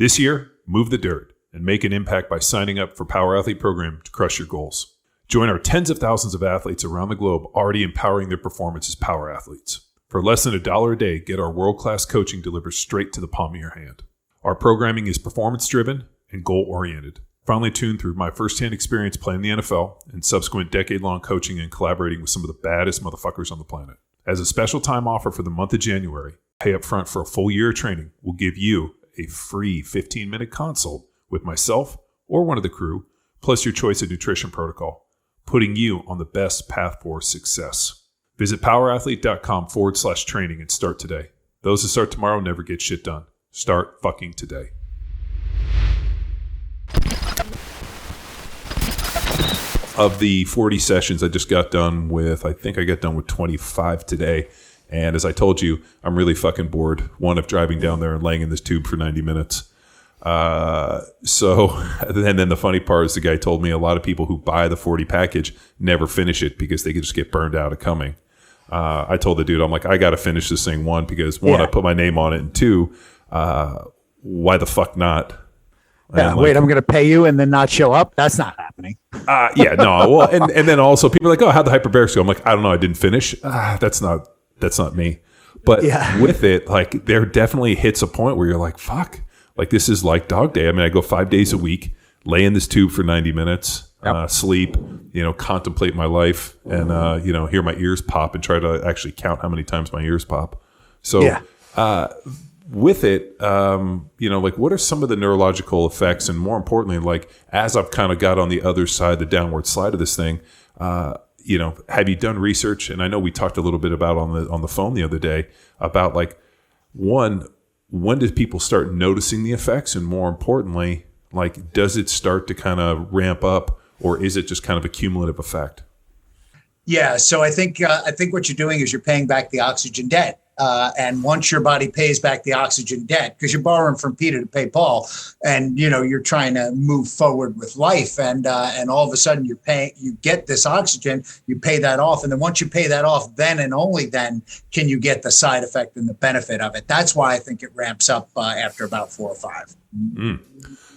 This year, move the dirt and make an impact by signing up for Power Athlete Program to crush your goals. Join our tens of thousands of athletes around the globe already empowering their performance as power athletes. For less than $1 a day, get our world-class coaching delivered straight to the palm of your hand. Our programming is performance-driven and goal-oriented. Finally tuned through my firsthand experience playing the NFL and subsequent decade-long coaching and collaborating with some of the baddest motherfuckers on the planet. As a special time offer for the month of January, pay up front for a full year of training will give you a free 15-minute consult with myself or one of the crew, plus your choice of nutrition protocol, putting you on the best path for success. Visit powerathlete.com/training and start today. Those who start tomorrow never get shit done. Start fucking today. Of the 40 sessions, I just got done with, I think I got done with 25 today. And as I told you, I'm really fucking bored. One, of driving down there and laying in this tube for 90 minutes. And then the funny part is the guy told me a lot of people who buy the 40 package never finish it because they could just get burned out of coming. I told the dude, I'm like, I got to finish this thing. One, because I put my name on it. And two, why the fuck not? Yeah, wait, I'm going to pay you and then not show up? That's not happening. Well, and then also people are like, oh, how'd the hyperbarics go? I'm like, I don't know. I didn't finish. That's not me. But with it, like, there definitely hits a point where you're like, fuck, like, this is like dog day. I mean, I go 5 days a week, lay in this tube for 90 minutes, sleep, contemplate my life and, hear my ears pop and try to actually count how many times my ears pop. So, with it, like, what are some of the neurological effects? And more importantly, like, as I've kind of got on the other side, the downward slide of this thing, have you done research? And I know we talked a little bit about on the phone the other day about, like, one, when did people start noticing the effects? And more importantly, like, does it start to kind of ramp up, or is it just kind of a cumulative effect? Yeah. So I think what you're doing is you're paying back the oxygen debt. And once your body pays back the oxygen debt, because you're borrowing from Peter to pay Paul, and you're trying to move forward with life, and all of a sudden you get this oxygen, you pay that off, and then once you pay that off, then and only then can you get the side effect and the benefit of it. That's why I think it ramps up after about 4 or 5. Mm.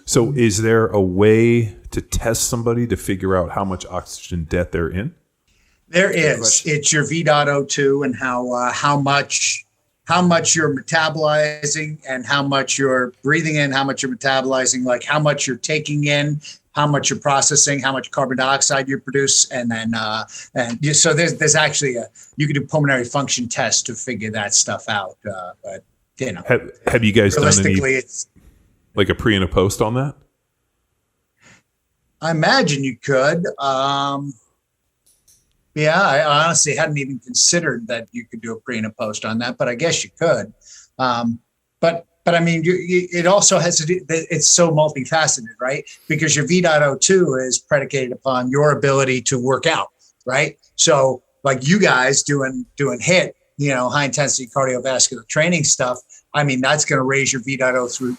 So, is there a way to test somebody to figure out how much oxygen debt they're in? There is. It's your V.O2 and how much you're metabolizing and how much you're breathing in, how much you're metabolizing, like how much you're taking in, how much you're processing, how much carbon dioxide you produce, and then so there's actually you can do pulmonary function tests to figure that stuff out. But have you guys done any, it's like, a pre and a post on that? I imagine you could. Yeah, I honestly hadn't even considered that you could do a pre and a post on that, but I guess you could. But I mean, it also has to do. It's so multifaceted, right? Because your V.O2 is predicated upon your ability to work out, right? So, like, you guys doing HIIT, high intensity cardiovascular training stuff. I mean, that's going to raise your V.O2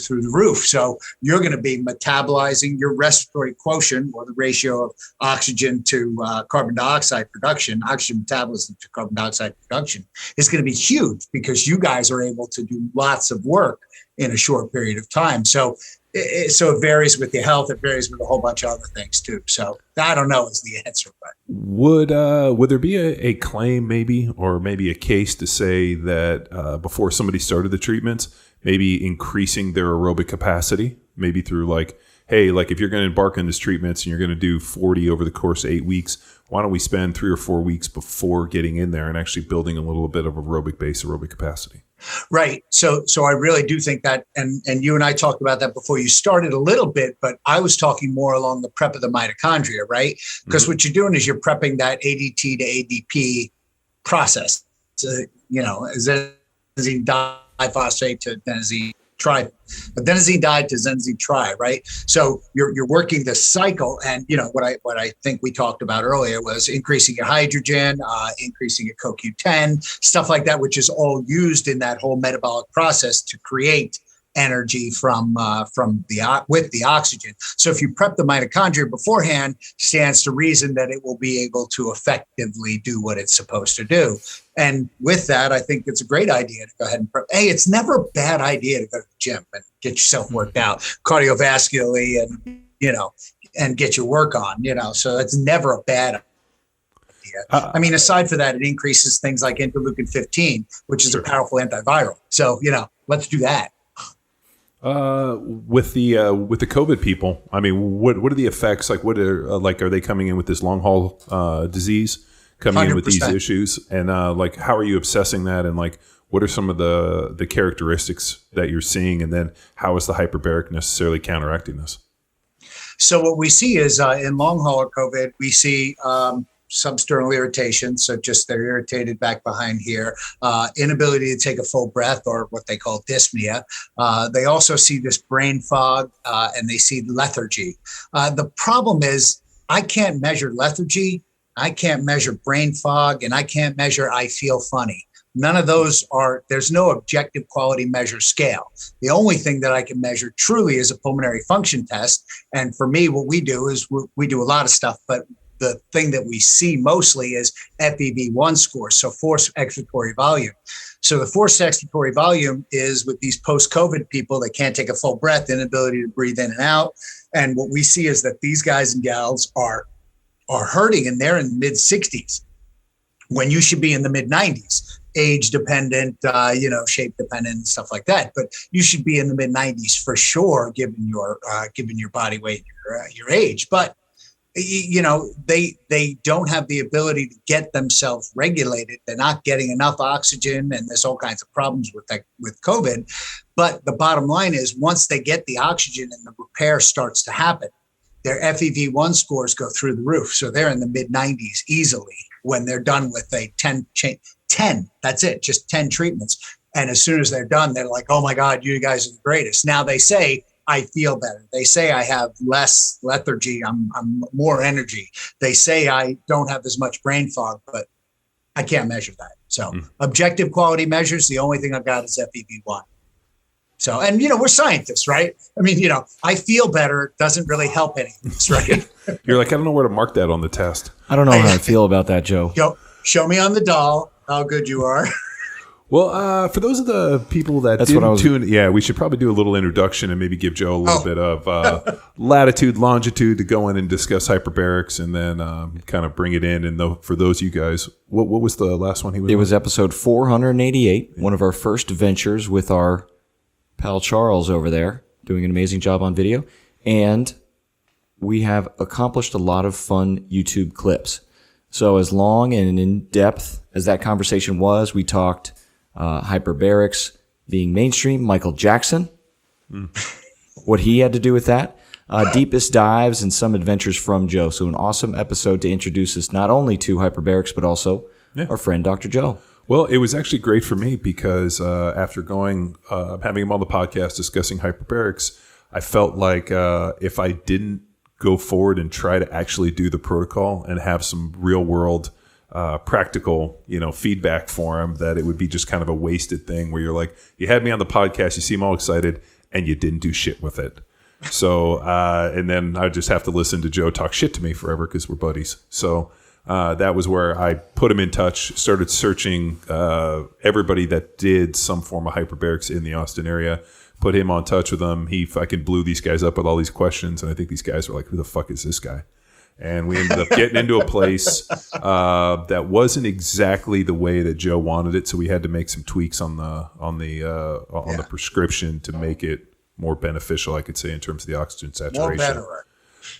through the roof. So you're going to be metabolizing your respiratory quotient, or the ratio of oxygen to carbon dioxide production, oxygen metabolism to carbon dioxide production, is going to be huge because you guys are able to do lots of work in a short period of time. So it varies with your health. It varies with a whole bunch of other things too. So I don't know is the answer. But would there be a claim maybe, or maybe a case to say that before somebody started the treatments, maybe increasing their aerobic capacity, maybe through, like, hey, like, if you're going to embark on this treatments and you're going to do 40 over the course of 8 weeks, why don't we spend 3 or 4 weeks before getting in there and actually building a little bit of aerobic capacity? Right. So I really do think that, and you and I talked about that before you started a little bit, but I was talking more along the prep of the mitochondria, right? Because what you're doing is you're prepping that ADT to ADP process, adenosine diphosphate to adenosine adenosine di to adenosine tri, right? So you're working the cycle, and what I think we talked about earlier was increasing your hydrogen, increasing your CoQ10, stuff like that, which is all used in that whole metabolic process to create energy with the oxygen. So if you prep the mitochondria beforehand, stands to reason that it will be able to effectively do what it's supposed to do. And with that, I think it's a great idea to go ahead and prep. Hey, it's never a bad idea to go to the gym and get yourself worked out cardiovascularly and get your work on, so it's never a bad idea. I mean, aside from that, it increases things like interleukin 15, which is a powerful antiviral. So, let's do that. With the COVID people, I mean, what are the effects? Like, are they coming in with this long haul disease, coming 100%. In with these issues, and how are you obsessing that, and what are some of the characteristics that you're seeing, and then how is the hyperbaric necessarily counteracting this? So what we see is in long hauler COVID, we see substernal irritation. So just they're irritated back behind here, inability to take a full breath, or what they call dyspnea. They also see this brain fog, and they see lethargy. The problem is I can't measure lethargy, I can't measure brain fog, and I can't measure I feel funny. None of those there's no objective quality measure scale. The only thing that I can measure truly is a pulmonary function test. And for me, what we do is we do a lot of stuff, but the thing that we see mostly is FEV1 score, so forced expiratory volume. So the forced expiratory volume is with these post-COVID people that can't take a full breath, inability to breathe in and out. And what we see is that these guys and gals are hurting, and they're in the mid-60s when you should be in the mid-90s. Age dependent, shape dependent, and stuff like that. But you should be in the mid-90s for sure, given your body weight, your age. But they don't have the ability to get themselves regulated. They're not getting enough oxygen, and there's all kinds of problems with COVID. But the bottom line is, once they get the oxygen and the repair starts to happen, their FEV1 scores go through the roof. So they're in the mid-90s easily when they're done with a 10, that's it, just 10 treatments. And as soon as they're done, they're like, oh my God, you guys are the greatest. Now they say, I feel better. They say I have less lethargy. I'm more energy. They say I don't have as much brain fog, but I can't measure that. So objective quality measures, the only thing I've got is FEV1. So, and we're scientists, right? I mean, I feel better doesn't really help any of this, right? You're like, I don't know where to mark that on the test. I don't know how I feel about that, Joe. Show me on the doll how good you are. Well, for those of the people that didn't tune in, we should probably do a little introduction and maybe give Joe a little bit of latitude, longitude to go in and discuss hyperbarics, and then kind of bring it in. And for those of you guys, what was the last one he was on? It was episode 488, one of our first ventures with our pal Charles over there, doing an amazing job on video. And we have accomplished a lot of fun YouTube clips. So as long and in depth as that conversation was, we talked hyperbarics being mainstream, Michael Jackson, what he had to do with that, deepest dives and some adventures from Joe. So an awesome episode to introduce us not only to hyperbarics, but also our friend Dr. Joe. Well, it was actually great for me because after having him on the podcast discussing hyperbarics, I felt like if I didn't go forward and try to actually do the protocol and have some real world practical, feedback for him, that it would be just kind of a wasted thing where you're like, you had me on the podcast, you seem all excited, and you didn't do shit with it. So, and then I just have to listen to Joe talk shit to me forever because we're buddies. So that was where I put him in touch, started searching everybody that did some form of hyperbarics in the Austin area, put him on touch with them. He fucking blew these guys up with all these questions, and I think these guys were like, who the fuck is this guy? And we ended up getting into a place that wasn't exactly the way that Joe wanted it, so we had to make some tweaks on the prescription to make it more beneficial, I could say, in terms of the oxygen saturation.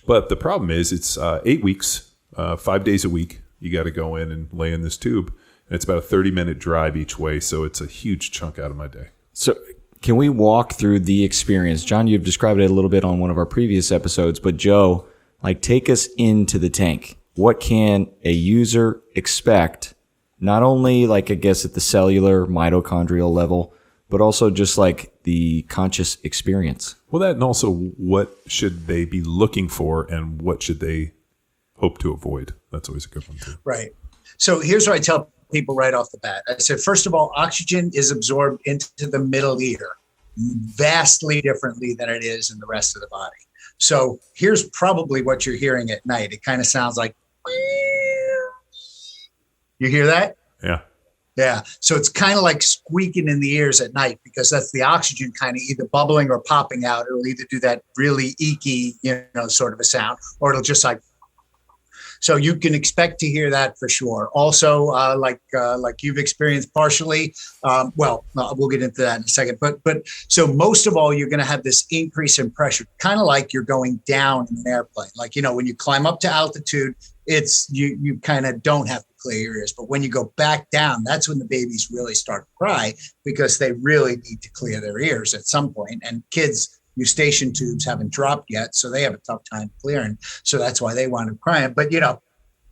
But the problem is, it's 8 weeks, 5 days a week. You got to go in and lay in this tube, and it's about a 30-minute drive each way, so it's a huge chunk out of my day. So can we walk through the experience? John, you've described it a little bit on one of our previous episodes, but Joe, take us into the tank. What can a user expect, not only I guess at the cellular mitochondrial level, but also just the conscious experience? Well, that, and also what should they be looking for and what should they hope to avoid? That's always a good one too. Right. So here's what I tell people right off the bat. I said, first of all, oxygen is absorbed into the middle ear. vastly differently than it is in the rest of the body. So here's probably what you're hearing at night. It kind of sounds like, you hear that? Yeah. Yeah. So it's kind of like squeaking in the ears at night, because that's the oxygen kind of either bubbling or popping out. It'll either do that really eeky, sort of a sound, or it'll just like. So you can expect to hear that for sure. Also, like you've experienced partially. We'll get into that in a second. But so most of all, you're going to have this increase in pressure, kind of like you're going down in an airplane. Like, when you climb up to altitude, it's you kind of don't have to clear your ears. But when you go back down, that's when the babies really start to cry, because they really need to clear their ears at some point. And kids, eustachian tubes haven't dropped yet, so they have a tough time clearing. So that's why they wind up crying. But,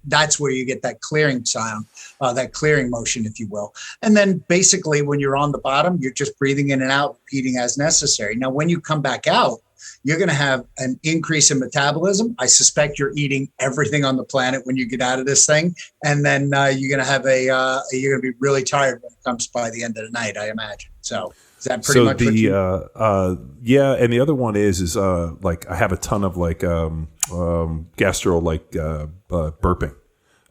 that's where you get that clearing sound, that clearing motion, if you will. And then basically when you're on the bottom, you're just breathing in and out, repeating as necessary. Now, when you come back out, you're going to have an increase in metabolism. I suspect you're eating everything on the planet when you get out of this thing. And then you're going to have you're going to be really tired when it comes by the end of the night, I imagine. So is that pretty much what you... yeah. And the other one is like I have a ton of like gastro burping.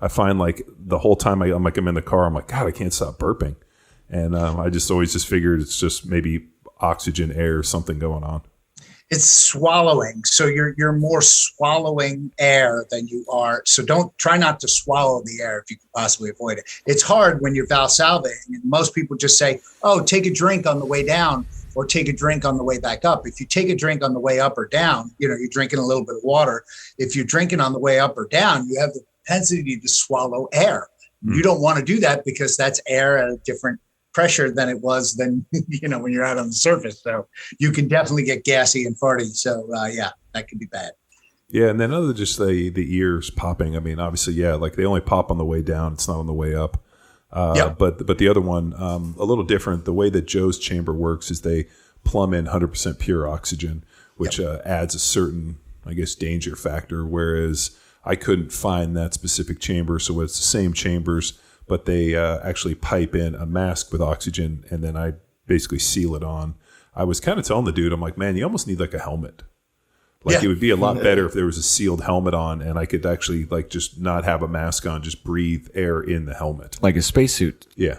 I find like the whole time I'm in the car, I'm like, God, I can't stop burping. And I just always figured it's just maybe oxygen, air, something going on. It's swallowing. So you're more swallowing air than you are. So try not to swallow the air if you can possibly avoid it. It's hard when you're valsalvating, and most people just say, oh, take a drink on the way down or take a drink on the way back up. If you take a drink on the way up or down, you're drinking a little bit of water. If you're drinking on the way up or down, you have the propensity to swallow air. You don't want to do that, because that's air at a different pressure than it was when you're out on the surface. So you can definitely get gassy and farty. So that could be bad. Yeah. And then other than just the ears popping, I mean, obviously, yeah, like they only pop on the way down. It's not on the way up. But the other one, a little different. The way that Joe's chamber works is they plumb in 100% pure oxygen, which adds a certain, I guess, danger factor. Whereas I couldn't find that specific chamber. So it's the same chambers, but they actually pipe in a mask with oxygen, and then I basically seal it on. I was kind of telling the dude, I'm like, man, you almost need like a helmet. Like it would be a lot better if there was a sealed helmet on, and I could actually like just not have a mask on, just breathe air in the helmet. Like a spacesuit. Yeah.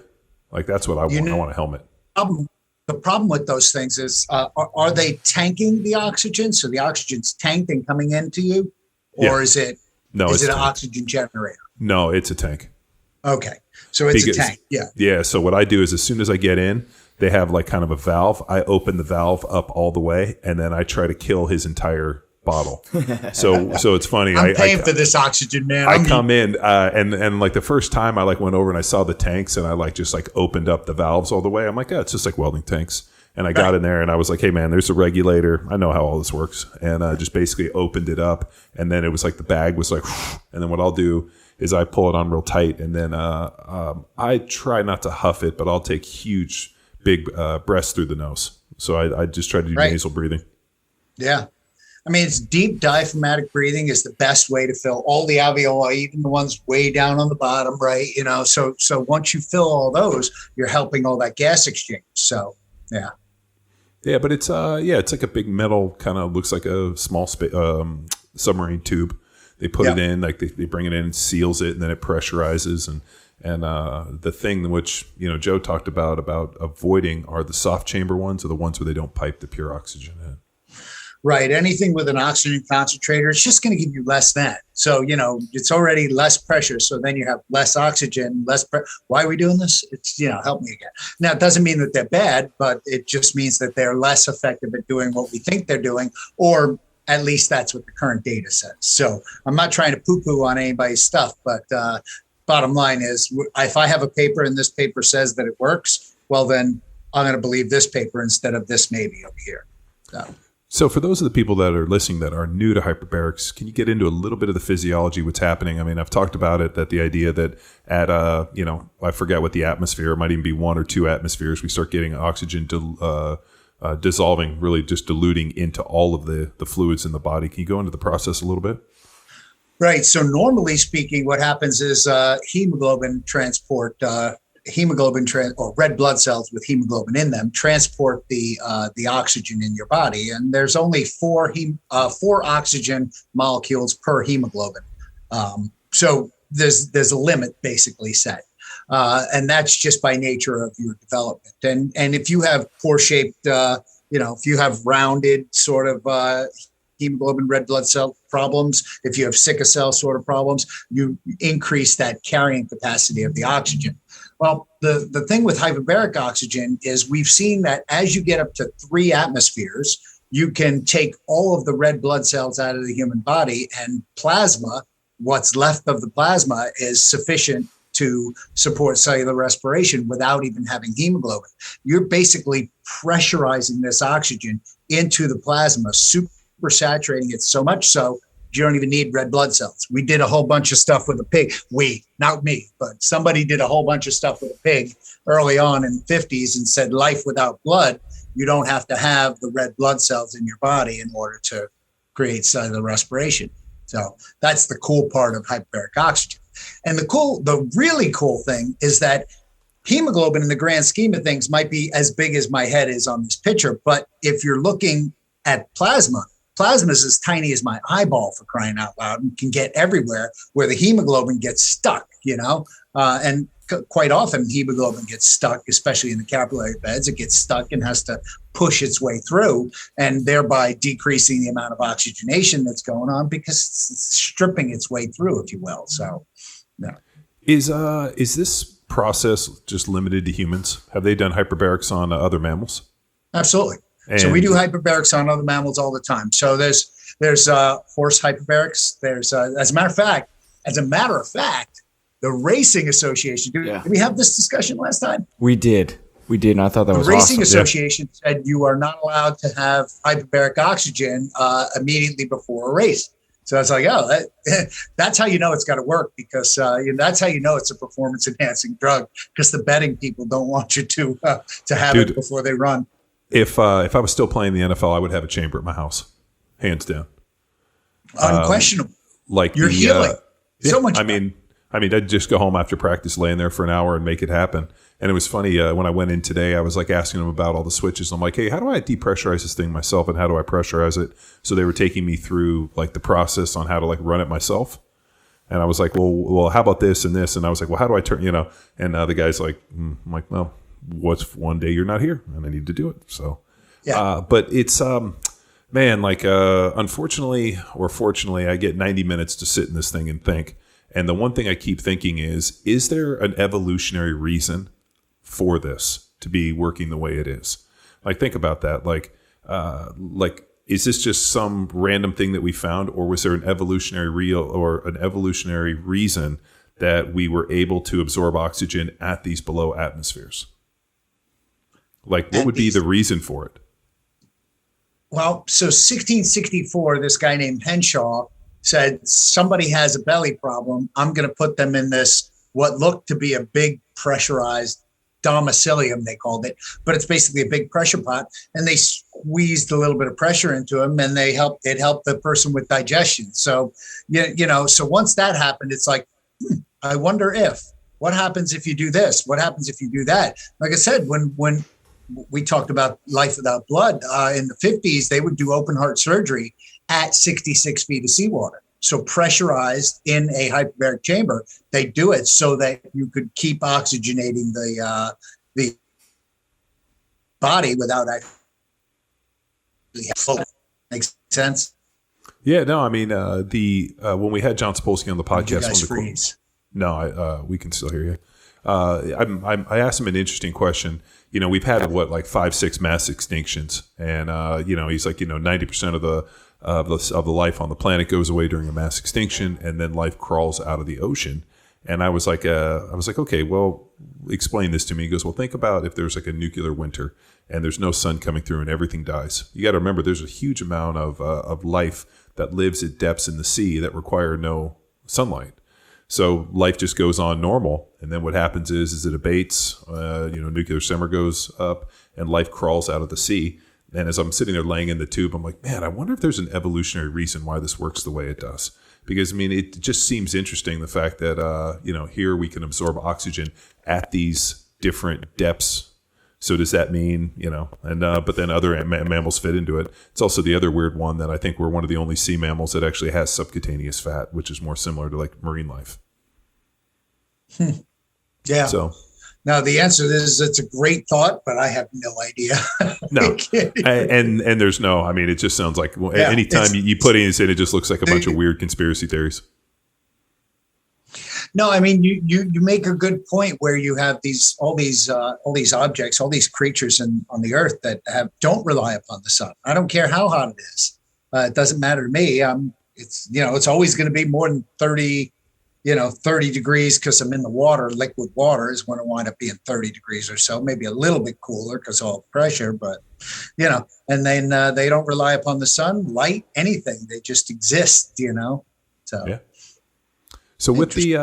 Like that's what I want. I want a helmet. The problem with those things is, are they tanking the oxygen? So the oxygen's tanked and coming into you? Or is it an oxygen generator? No, it's a tank. Okay. So it's a tank. Yeah. Yeah. So what I do is as soon as I get in, they have like kind of a valve. I open the valve up all the way, and then I try to kill his entire bottle. So it's funny. I'm paying for this oxygen, man. I come in and like the first time I like went over and I saw the tanks, and I like just like opened up the valves all the way. I'm like, it's just like welding tanks. And I got in there and I was like, hey man, there's a regulator. I know how all this works. And just basically opened it up, and then it was like the bag was like, and then what I'll do is I pull it on real tight, and then I try not to huff it, but I'll take huge, big breaths through the nose. So I just try to do nasal breathing. Yeah. I mean, it's deep diaphragmatic breathing is the best way to fill all the alveoli, even the ones way down on the bottom, right? So once you fill all those, you're helping all that gas exchange. So, yeah. Yeah, but it's like a big metal, kind of looks like a small submarine tube. They put it in, like they bring it in, seals it, and then it pressurizes. And the thing which Joe talked about avoiding are the soft chamber ones, or the ones where they don't pipe the pure oxygen in. Right. Anything with an oxygen concentrator, it's just going to give you less than. So, it's already less pressure. So then you have less oxygen, Why are we doing this? It's, help me again. Now, it doesn't mean that they're bad, but it just means that they're less effective at doing what we think they're doing, or at least that's what the current data says. So I'm not trying to poo-poo on anybody's stuff, but bottom line is, if I have a paper and this paper says that it works, well, then I'm going to believe this paper instead of this maybe over here. So for those of the people that are listening that are new to hyperbarics, can you get into a little bit of the physiology, what's happening? I mean, I've talked about it, that the idea that at, I forget what the atmosphere, it might even be 1 or 2 atmospheres, we start getting oxygen dissolving, really just diluting into all of the fluids in the body. Can you go into the process a little bit? Right. So normally speaking, what happens is hemoglobin transport hemoglobin or red blood cells with hemoglobin in them transport the oxygen in your body, and there's only four oxygen molecules per hemoglobin. So there's a limit basically set, and that's just by nature of your development. And if you have poor shaped, if you have rounded sort of hemoglobin red blood cell problems, if you have sickle cell sort of problems, you increase that carrying capacity of the oxygen. Well, the thing with hyperbaric oxygen is we've seen that as you get up to 3 atmospheres, you can take all of the red blood cells out of the human body, and plasma, what's left of the plasma, is sufficient to support cellular respiration without even having hemoglobin. You're basically pressurizing this oxygen into the plasma, super saturating it so much so you don't even need red blood cells. We did a whole bunch of stuff with a pig. Not me, but somebody did a whole bunch of stuff with a pig early on in the 50s and said life without blood, you don't have to have the red blood cells in your body in order to create cellular respiration. So that's the cool part of hyperbaric oxygen. And the really cool thing is that hemoglobin in the grand scheme of things might be as big as my head is on this picture. But if you're looking at plasma is as tiny as my eyeball, for crying out loud, and can get everywhere, where the hemoglobin gets stuck, and quite often hemoglobin gets stuck, especially in the capillary beds. It gets stuck and has to push its way through, and thereby decreasing the amount of oxygenation that's going on because it's stripping its way through, if you will. So, yeah. Is this process just limited to humans? Have they done hyperbarics on other mammals? Absolutely. So we do hyperbarics on other mammals all the time. So there's horse hyperbarics. There's as a matter of fact, the Racing Association. Did we have this discussion last time? We did, and I thought that was awesome. The Racing awesome. Association said you are not allowed to have hyperbaric oxygen immediately before a race. So I was like, that's how you know it's got to work, because that's how you know it's a performance enhancing drug, because the betting people don't want you to have it before they run. If I was still playing the NFL, I would have a chamber at my house, hands down. Unquestionable. You're the, healing so much. I mean, I'd just go home after practice, laying there for an hour, and make it happen. And it was funny when I went in today. I was like asking them about all the switches. I'm like, hey, how do I depressurize this thing myself, and how do I pressurize it? So they were taking me through like the process on how to like run it myself. And I was like, well, how about this and this? And I was like, well, how do I turn? And the guy's like, I'm like, well, what's one day you're not here and I need to do it. So, yeah. But it's, unfortunately or fortunately, I get 90 minutes to sit in this thing and think. And the one thing I keep thinking is there an evolutionary reason for this to be working the way it is? Like, think about that. Is this just some random thing that we found, or was there an evolutionary reason that we were able to absorb oxygen at these below atmospheres? Like, what would be the reason for it? Well, so 1664, this guy named Henshaw said, somebody has a belly problem. I'm going to put them in this, what looked to be a big pressurized domicilium, they called it, but it's basically a big pressure pot. And they squeezed a little bit of pressure into them, and it helped the person with digestion. So, so once that happened, it's like, I wonder what happens if you do this? What happens if you do that? Like I said, when we talked about life without blood in the 50s, they would do open heart surgery at 66 feet of seawater. So pressurized in a hyperbaric chamber, they do it so that you could keep oxygenating the body without actually fully. Makes sense? Yeah, no, I mean, when we had John Sapolsky on the podcast, you guys freeze? No, we can still hear you. I asked him an interesting question. We've had 5-6 mass extinctions, and he's like, 90% of the life on the planet goes away during a mass extinction, and then life crawls out of the ocean. And I was like, okay, well, explain this to me. He goes, well, think about if there's like a nuclear winter and there's no sun coming through and everything dies. You got to remember, there's a huge amount of life that lives at depths in the sea that require no sunlight. So life just goes on normal, and then what happens is it abates. Nuclear simmer goes up, and life crawls out of the sea. And as I'm sitting there laying in the tube, I'm like, man, I wonder if there's an evolutionary reason why this works the way it does. Because I mean, it just seems interesting, the fact that, here we can absorb oxygen at these different depths. So does that mean, but then other mammals fit into it. It's also the other weird one that I think we're one of the only sea mammals that actually has subcutaneous fat, which is more similar to like marine life. Yeah. So now the answer is it's a great thought, but I have no idea. no, and there's no. I mean, it just sounds like anytime you put in, it just looks like a bunch of weird conspiracy theories. No, I mean you make a good point where you have all these objects, all these creatures on the earth that don't rely upon the sun. I don't care how hot it is. It doesn't matter to me. It's always going to be more than 30 degrees because I'm in the water. Liquid water is going to wind up being 30 degrees or so, maybe a little bit cooler because of all the pressure, but and then they don't rely upon the sun, light, anything. They just exist, so. Yeah. So with the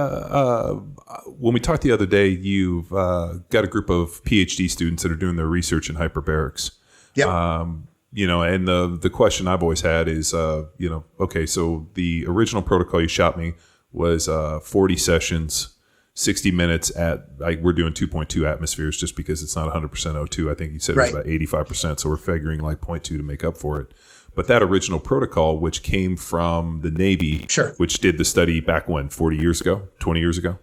when we talked the other day, you've got a group of PhD students that are doing their research in hyperbarics. Yeah. And the question I've always had is, okay, so the original protocol you shot me was 40 sessions, 60 minutes we're doing 2.2 atmospheres just because it's not 100% O2. I think you said it was about 85%. So we're figuring like 0.2 to make up for it. But that original protocol, which came from the Navy, sure, which did the study back when, 40 years ago, 20 years ago?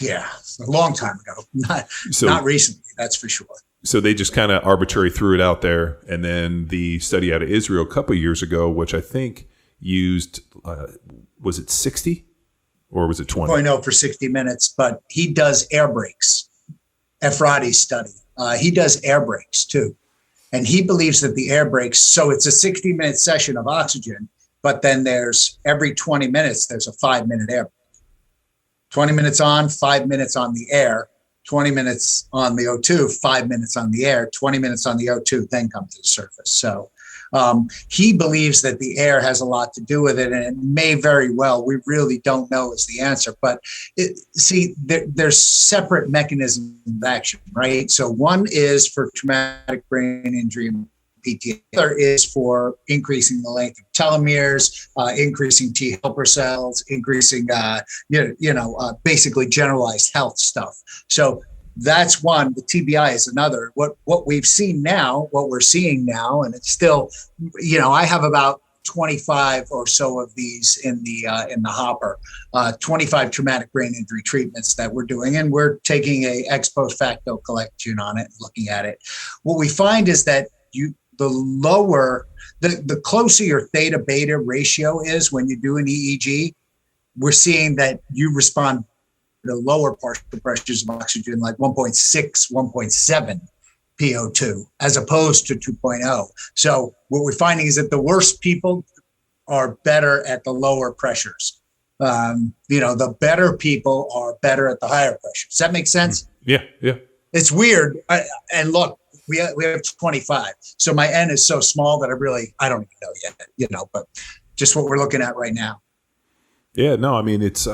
Yeah, a long time ago. Not recently, that's for sure. So they just kind of arbitrarily threw it out there. And then the study out of Israel a couple of years ago, which I think used, was it 60 or was it 20? 2.0 for 60 minutes, but he does air brakes. Efrati's study. He does air brakes too. And he believes that the air brakes, so it's a 60-minute session of oxygen, but then there's every 20 minutes, there's a 5-minute air break. 20 minutes on, 5 minutes on the air, 20 minutes on the O2, 5 minutes on the air, 20 minutes on the O2, then come to the surface. So he believes that the air has a lot to do with it, and it may very well. We really don't know is the answer. But there's separate mechanisms of action, right? So one is for traumatic brain injury and PTSD. The other is for increasing the length of telomeres, increasing T helper cells, increasing, basically generalized health stuff. So that's one. The TBI is another. What we've seen now, what we're seeing now, and it's still, I have about 25 or so of these in the hopper, 25 traumatic brain injury treatments that we're doing, and we're taking a ex post facto collection on it and looking at it. What we find is that the closer your theta beta ratio is when you do an EEG, we're seeing that you respond the lower partial pressures of oxygen, like 1.6, 1.7 PO2, as opposed to 2.0. So what we're finding is that the worst people are better at the lower pressures. The better people are better at the higher pressures. Does that make sense? Yeah. It's weird. And look, we have 25. So my N is so small that I don't even know yet, but just what we're looking at right now. Yeah, no, I mean, it's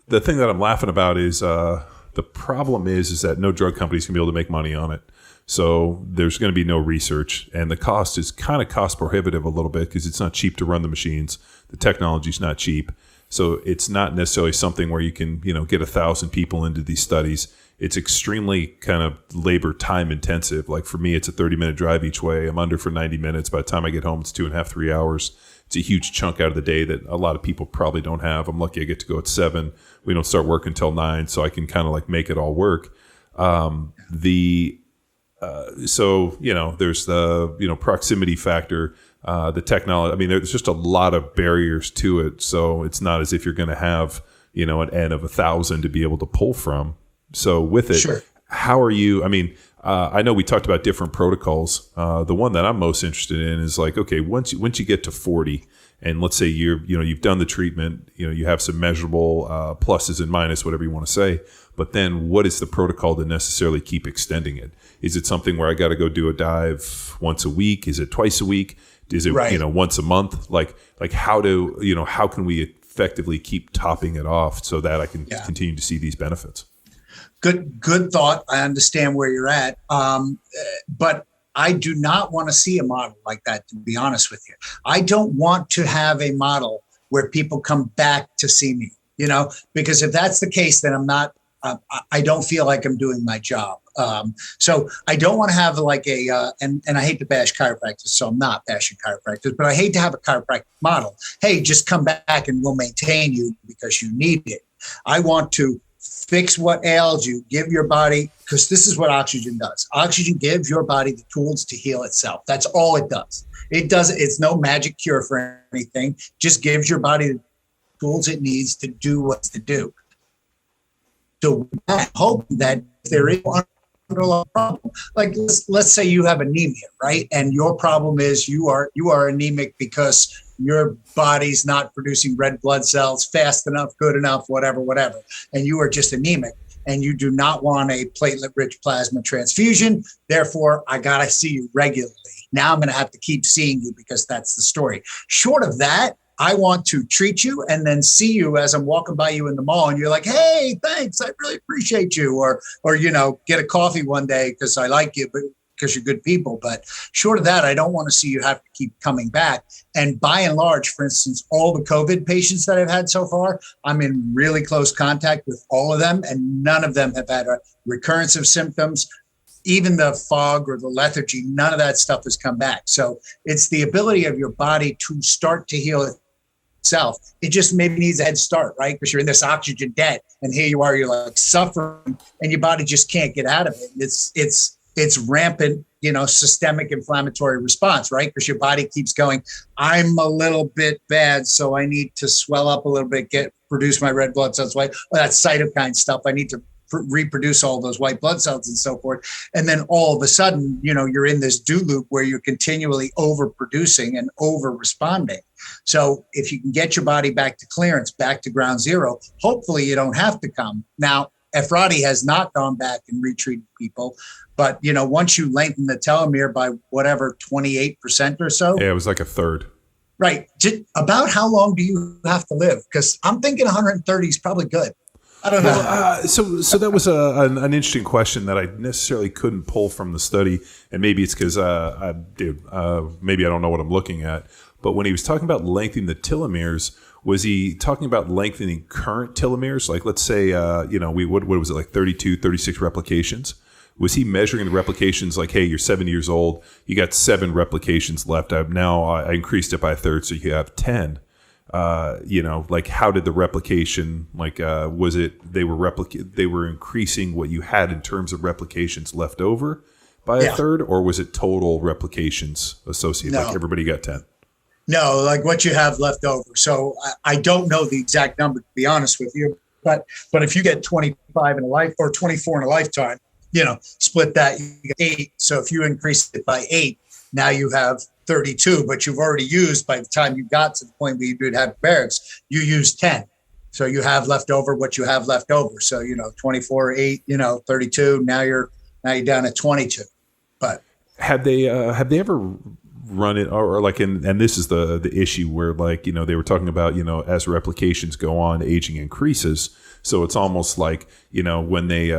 the thing that I'm laughing about is the problem is that no drug company's gonna be able to make money on it. So there's going to be no research, and the cost is kind of cost prohibitive a little bit because it's not cheap to run the machines. The technology's not cheap. So it's not necessarily something where you can, get 1,000 people into these studies. It's extremely kind of labor time intensive. Like for me, it's a 30-minute drive each way. I'm under for 90 minutes. By the time I get home, it's 2.5, 3 hours. It's a huge chunk out of the day that a lot of people probably don't have. I'm lucky I get to go at 7. We don't start work until 9, so I can kind of like make it all work. So, there's the, proximity factor, the technology. I mean, there's just a lot of barriers to it. So it's not as if you're going to have, an N of 1,000 to be able to pull from. So with it, sure. How are you? I mean, I know we talked about different protocols. The one that I'm most interested in is like, okay, once you get to 40, and let's say you've done the treatment, you have some measurable pluses and minuses, whatever you want to say. But then, what is the protocol to necessarily keep extending it? Is it something where I got to go do a dive once a week? Is it twice a week? Is it right. Once a month? Like how can we effectively keep topping it off so that I can continue to see these benefits? Good thought. I understand where you're at. But I do not want to see a model like that, to be honest with you. I don't want to have a model where people come back to see me, because if that's the case, then I'm not, I don't feel like I'm doing my job. So I don't want to have like and I hate to bash chiropractors, so I'm not bashing chiropractors, but I hate to have a chiropractic model. Hey, just come back and we'll maintain you because you need it. I want to fix what ails you, give your body, because this is what oxygen does. Oxygen gives your body the tools to heal itself. That's all it does. It's no magic cure for anything. Just gives your body the tools it needs to do what's to do. So I hope that if there is one problem, like let's say you have anemia, right? And your problem is you are anemic because your body's not producing red blood cells fast enough, good enough, whatever, and you are just anemic and you do not want a platelet-rich plasma transfusion. Therefore, I got to see you regularly. Now I'm going to have to keep seeing you because that's the story. Short of that, I want to treat you and then see you as I'm walking by you in the mall and you're like, hey, thanks, I really appreciate you. Or get a coffee one day because I like you, but because you're good people. But short of that, I don't want to see you have to keep coming back. And by and large, for instance, all the COVID patients that I've had so far, I'm in really close contact with all of them, and none of them have had a recurrence of symptoms. Even the fog or the lethargy, none of that stuff has come back. So it's the ability of your body to start to heal itself. It just maybe needs a head start, right? Because you're in this oxygen debt, and here you are, you're like suffering, and your body just can't get out of it. It's rampant, systemic inflammatory response, right? Because your body keeps going, I'm a little bit bad, so I need to swell up a little bit, produce my red blood cells, right? Well, that's cytokine stuff. I need to reproduce all those white blood cells and so forth. And then all of a sudden, you're in this do loop where you're continually overproducing and over responding. So if you can get your body back to clearance, back to ground zero, hopefully you don't have to come. Now, Ephrata has not gone back and retreated people, but once you lengthen the telomere by whatever 28% or so, yeah, it was like a third. Right. About how long do you have to live? Because I'm thinking 130 is probably good. I don't know. Well, so that was an interesting question that I necessarily couldn't pull from the study, and maybe it's because maybe I don't know what I'm looking at. But when he was talking about lengthening the telomeres, was he talking about lengthening current telomeres? Like, let's say, what was it, like 32, 36 replications? Was he measuring the replications like, hey, you're 70 years old, you got 7 replications left. I increased it by a third, so you have 10. Like how did the replication, was it they were increasing what you had in terms of replications left over by a third, or was it total replications associated? No. Like everybody got 10? No, like what you have left over. So I don't know the exact number, to be honest with you, but if you get 25 in a life or 24 in a lifetime, split that, you get 8. So if you increase it by 8, now you have 32, but you've already used, by the time you got to the point where you did hyperbarics, you used 10. So you have left over what you have left over. So, 24, 8, 32, now you're down at 22. But have they ever run it or like, and this is the issue where they were talking about, as replications go on, aging increases. So it's almost like, when they,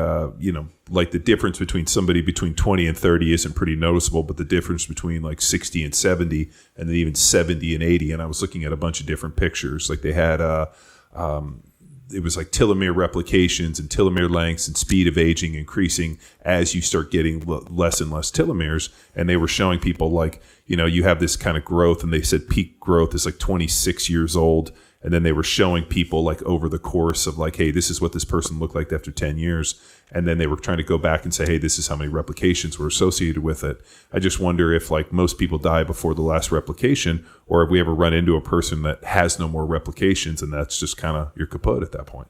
like the difference between somebody between 20 and 30 isn't pretty noticeable, but the difference between like 60 and 70 and then even 70 and 80. And I was looking at a bunch of different pictures. Like they had, it was like telomere replications and telomere lengths and speed of aging increasing as you start getting less and less telomeres. And they were showing people like, you have this kind of growth, and they said peak growth is like 26 years old. And then they were showing people like over the course of like, hey, this is what this person looked like after 10 years. And then they were trying to go back and say, hey, this is how many replications were associated with it. I just wonder if like most people die before the last replication, or if we ever run into a person that has no more replications, and that's just kind of your kaput at that point.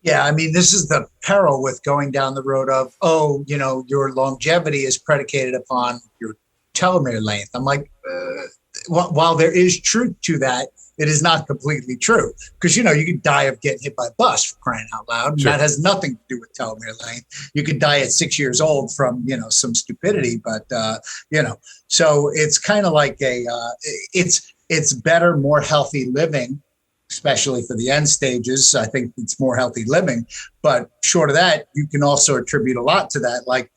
Yeah, I mean, this is the peril with going down the road of, your longevity is predicated upon your telomere length. I'm like, while there is truth to that, it is not completely true, because, you could die of getting hit by a bus, for crying out loud. And that has nothing to do with telomere length. You could die at 6 years old from, some stupidity, but, so it's kind of like it's better, more healthy living, especially for the end stages. I think it's more healthy living, but short of that, you can also attribute a lot to that. Like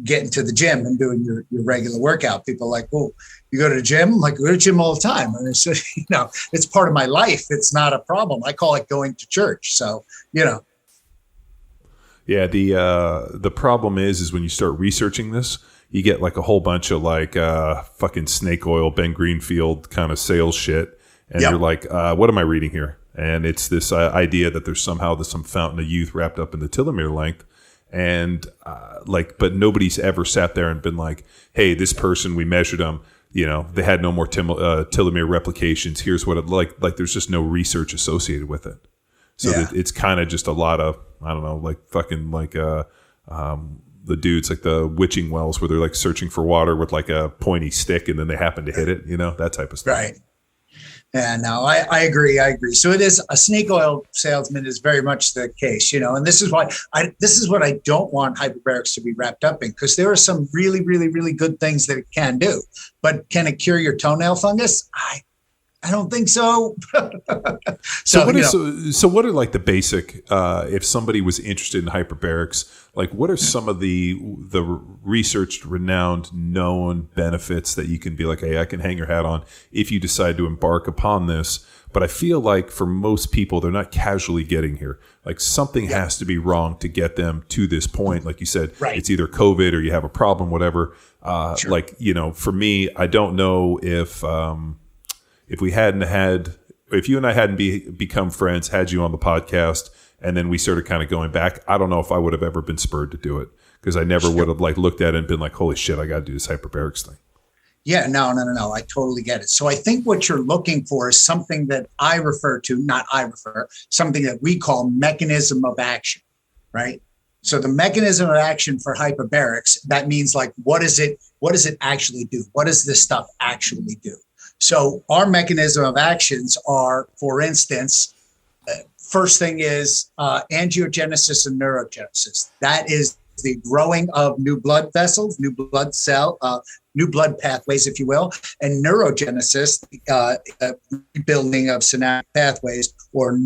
getting to the gym and doing your regular workout. People are like, well, you go to the gym? I'm like, I go to the gym all the time. And it's, it's part of my life. It's not a problem. I call it going to church. So, Yeah, the problem is when you start researching this, you get like a whole bunch of like fucking snake oil, Ben Greenfield kind of sales shit. And you're like, what am I reading here? And it's this idea that there's somehow some fountain of youth wrapped up in the telomere length. And but nobody's ever sat there and been like, hey, this person, we measured them, they had no more telomere replications. Here's what it like there's just no research associated with it. So it's kind of just a lot of, I don't know, like fucking like the dudes like the witching wells where they're like searching for water with like a pointy stick and then they happen to hit it, that type of stuff. Right. Yeah, no, I agree. So it is a snake oil salesman is very much the case, and this is why this is what I don't want hyperbarics to be wrapped up in, because there are some really, really, really good things that it can do, but can it cure your toenail fungus? I don't think so. So what are like the basic, if somebody was interested in hyperbarics, like what are some of the researched, renowned, known benefits that you can be like, hey, I can hang your hat on if you decide to embark upon this? But I feel like for most people, they're not casually getting here. Like something has to be wrong to get them to this point. Like you said, It's either COVID or you have a problem, whatever. Sure. Like, for me, I don't know if you and I hadn't become friends, had you on the podcast, and then we started kind of going back, I don't know if I would have ever been spurred to do it, because I never would have like looked at it and been like, holy shit, I got to do this hyperbarics thing. Yeah, no. I totally get it. So I think what you're looking for is something that something that we call mechanism of action, right? So the mechanism of action for hyperbarics, that means like, what does it actually do? What does this stuff actually do? So our mechanism of actions are, for instance, first thing is angiogenesis and neurogenesis. That is the growing of new blood vessels, new blood pathways, if you will, and neurogenesis, rebuilding of synaptic pathways, or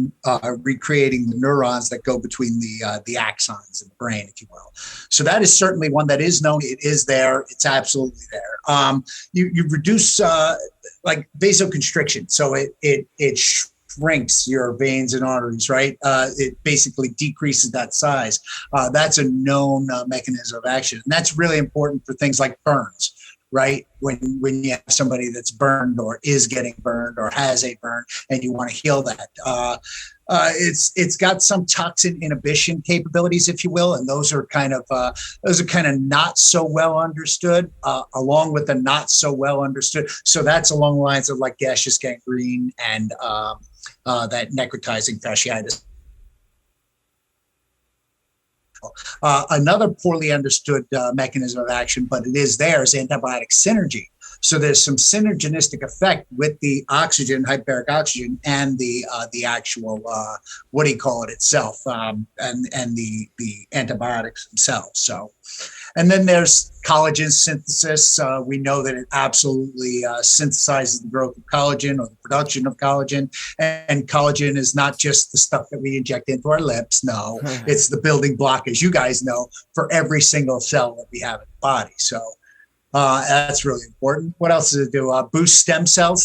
recreating the neurons that go between the axons in the brain, if you will. So that is certainly one that is known. It is there. It's absolutely there. You reduce like vasoconstriction, so it shrinks your veins and arteries, right? It basically decreases that size. That's a known mechanism of action. And that's really important for things like burns, right? When you have somebody that's burned or is getting burned or has a burn and you want to heal that. It's got some toxin inhibition capabilities, if you will, and those are kind of not so well understood, along with the not so well understood. So that's along the lines of like gaseous gangrene and that necrotizing fasciitis. Another poorly understood mechanism of action, but it is there, is antibiotic synergy. So there's some synergistic effect with the oxygen, hyperbaric oxygen, and the actual itself, and the antibiotics themselves. So, and then there's collagen synthesis. We know that it absolutely synthesizes the growth of collagen or the production of collagen. And collagen is not just the stuff that we inject into our lips. No, it's the building block, as you guys know, for every single cell that we have in the body. So that's really important. What else does it do? Boost stem cell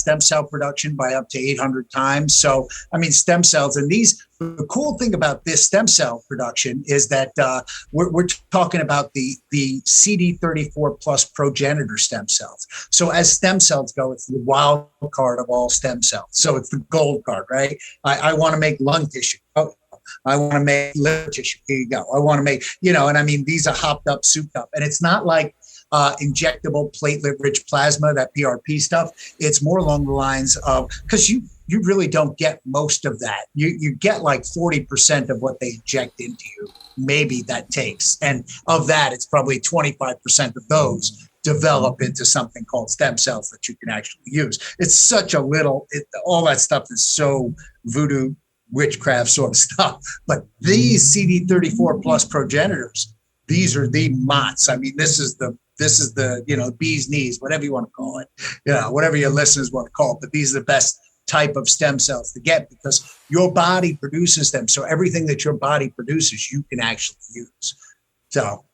production by up to 800 times. So, I mean, stem cells, and the cool thing about this stem cell production is that we're talking about the CD34 plus progenitor stem cells. So as stem cells go, it's the wild card of all stem cells. So it's the gold card, right? I want to make lung tissue. Oh, I want to make liver tissue. Here you go. I want to make, and I mean, these are hopped up, souped up. And it's not like injectable platelet-rich plasma, that PRP stuff. It's more along the lines of, because you really don't get most of that. You get like 40% of what they inject into you. Maybe that takes. And of that, it's probably 25% of those develop into something called stem cells that you can actually use. It's such a little, all that stuff is so voodoo witchcraft sort of stuff. But these CD34 plus progenitors, these are the MOTS. I mean, this is the bee's knees, whatever you want to call it, whatever your listeners want to call it. But these are the best type of stem cells to get because your body produces them. So everything that your body produces, you can actually use. So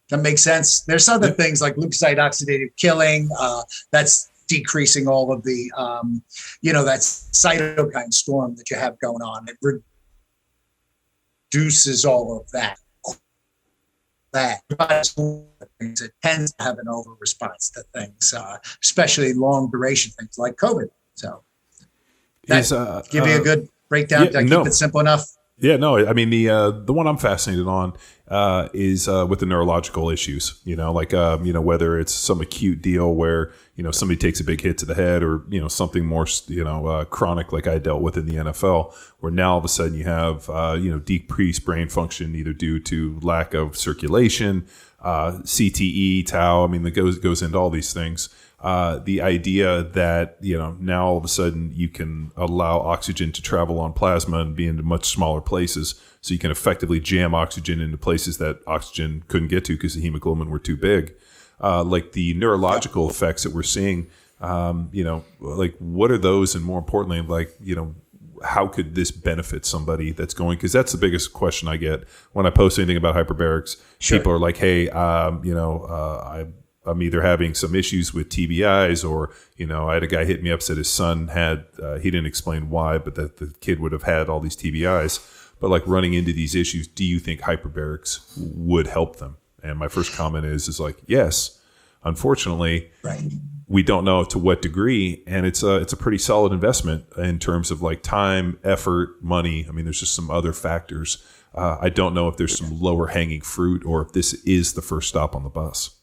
That makes sense. There's other things like leukocyte oxidative killing. That's decreasing all of the, that cytokine storm that you have going on. It reduces all of that. It tends to have an over response to things, especially long duration things like COVID. So, give you a good breakdown. Did I keep it simple enough? Yeah, no, I mean, the one I'm fascinated on is with the neurological issues, whether it's some acute deal where, somebody takes a big hit to the head or, something more, chronic like I dealt with in the NFL, where now all of a sudden you have, decreased brain function either due to lack of circulation, CTE, tau. I mean, it goes into all these things. The idea that, now all of a sudden you can allow oxygen to travel on plasma and be into much smaller places. So you can effectively jam oxygen into places that oxygen couldn't get to because the hemoglobin were too big. Like the neurological effects that we're seeing, what are those? And more importantly, how could this benefit somebody that's going? Because that's the biggest question I get when I post anything about hyperbarics. Sure. People are like, hey, I'm either having some issues with TBIs or, I had a guy hit me up, said his son had, he didn't explain why, but that the kid would have had all these TBIs. But like running into these issues, do you think hyperbarics would help them? And my first comment is like, yes. Unfortunately, right. We don't know to what degree. And it's a pretty solid investment in terms of like time, effort, money. I mean, there's just some other factors. I don't know if there's some lower hanging fruit or if this is the first stop on the bus.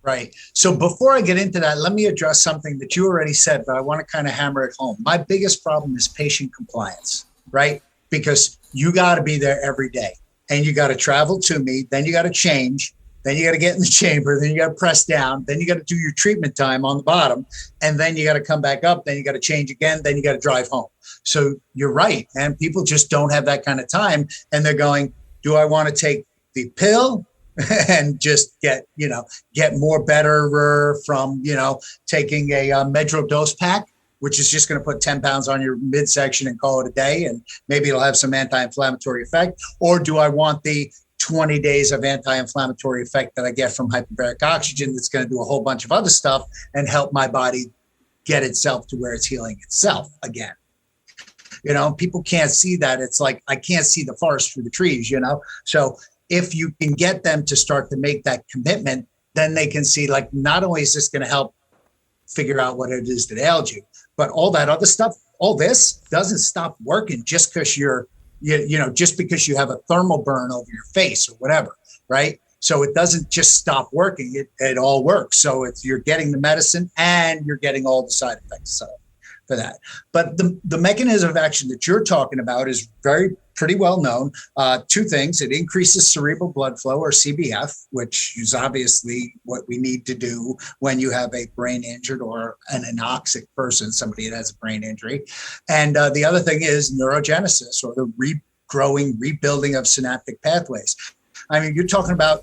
Right. So before I get into that, let me address something that you already said, but I want to kind of hammer it home. My biggest problem is patient compliance, right? Because you got to be there every day and you got to travel to me. Then you got to change. Then you got to get in the chamber. Then you got to press down. Then you got to do your treatment time on the bottom. And then you got to come back up. Then you got to change again. Then you got to drive home. So you're right. And people just don't have that kind of time. And they're going, do I want to take the pill and just get more better from, taking a Medro dose pack, which is just going to put 10 pounds on your midsection and call it a day. And maybe it'll have some anti-inflammatory effect. Or do I want the 20 days of anti-inflammatory effect that I get from hyperbaric oxygen that's going to do a whole bunch of other stuff and help my body get itself to where it's healing itself again? People can't see that. It's like, I can't see the forest through the trees, So if you can get them to start to make that commitment, then they can see like, not only is this going to help figure out what it is that ails you, but all that other stuff, all this doesn't stop working just because just because you have a thermal burn over your face or whatever, right? So it doesn't just stop working. It all works. So you're getting the medicine and you're getting all the side effects for that. But the mechanism of action that you're talking about is pretty well known. Two things: it increases cerebral blood flow, or CBF, which is obviously what we need to do when you have a brain injured or an anoxic person, somebody that has a brain injury. And the other thing is neurogenesis, or the rebuilding of synaptic pathways. I mean, you're talking about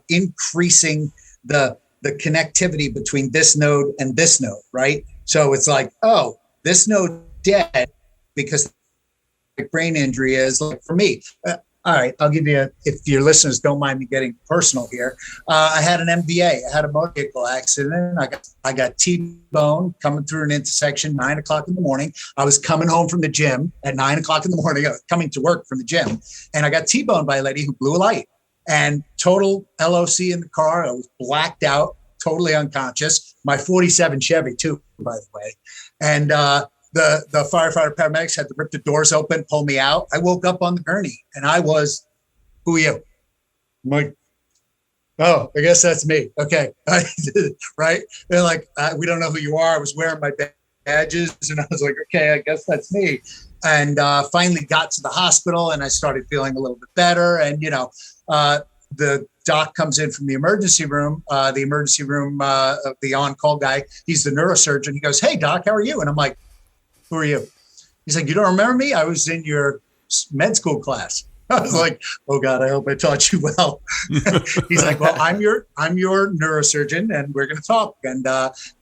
increasing the connectivity between this node and this node, right? So it's like, oh, this node dead because brain injury is. Like for me, all right, I'll give you if your listeners don't mind me getting personal here. I had an MVA. I had a motor vehicle accident. I got T-bone coming through an intersection, 9 o'clock in the morning. I was coming home from the gym at 9 o'clock in the morning, coming to work from the gym. And I got T-boned by a lady who blew a light, and total LOC in the car. I was blacked out, totally unconscious. My 47 Chevy too, by the way. And the firefighter paramedics had to rip the doors open, pull me out. I woke up on the gurney and I was, who are you? I'm like, oh, I guess that's me. Okay. Right. They're like, we don't know who you are. I was wearing my badges and I was like, okay, I guess that's me. And finally got to the hospital and I started feeling a little bit better. And, the doc comes in from the emergency room, the on-call guy. He's the neurosurgeon. He goes, hey, doc, how are you? And I'm like, who are you? He's like, you don't remember me? I was in your med school class. I was like, oh God, I hope I taught you well. He's like, well, I'm your neurosurgeon and we're going to talk, and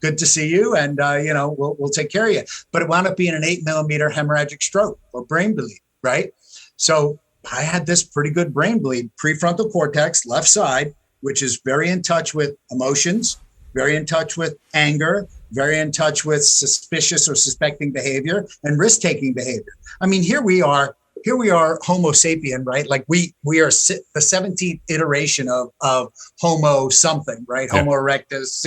good to see you. And, we'll take care of you. But it wound up being an 8 millimeter hemorrhagic stroke or brain bleed. Right. So I had this pretty good brain bleed, prefrontal cortex, left side, which is very in touch with emotions, very in touch with anger, very in touch with suspicious or suspecting behavior and risk-taking behavior. I mean, here we are Homo sapien, right? Like we are the 17th iteration of Homo something, right? Yeah. Homo erectus,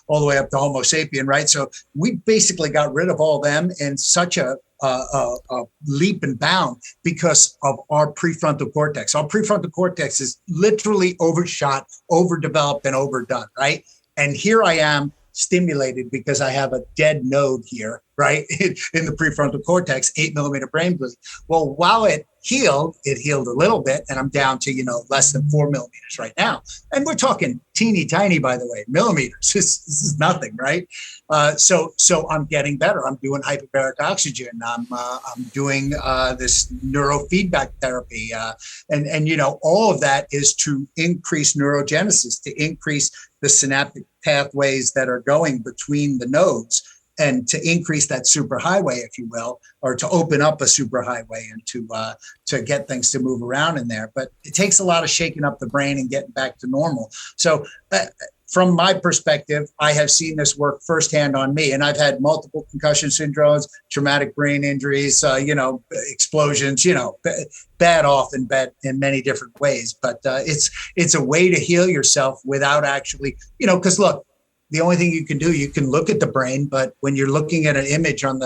all the way up to Homo sapien, right? So we basically got rid of all them in such a leap and bound because of our prefrontal cortex. Our prefrontal cortex is literally overshot, overdeveloped, and overdone, right? And here I am stimulated because I have a dead node here, right? In the prefrontal cortex, 8 millimeter brain bleed. Well, while it healed a little bit, and I'm down to, less than 4 millimeters right now. And we're talking teeny tiny, by the way, millimeters. This is nothing, right? So I'm getting better. I'm doing hyperbaric oxygen. I'm doing this neurofeedback therapy. And all of that is to increase neurogenesis, to increase the synaptic pathways that are going between the nodes, and to increase that superhighway, if you will, or to open up a superhighway and to get things to move around in there. But it takes a lot of shaking up the brain and getting back to normal. So from my perspective, I have seen this work firsthand on me, and I've had multiple concussion syndromes, traumatic brain injuries, explosions, bad off in many different ways. But it's a way to heal yourself without actually, because look, the only thing you can do, you can look at the brain, but when you're looking at an image on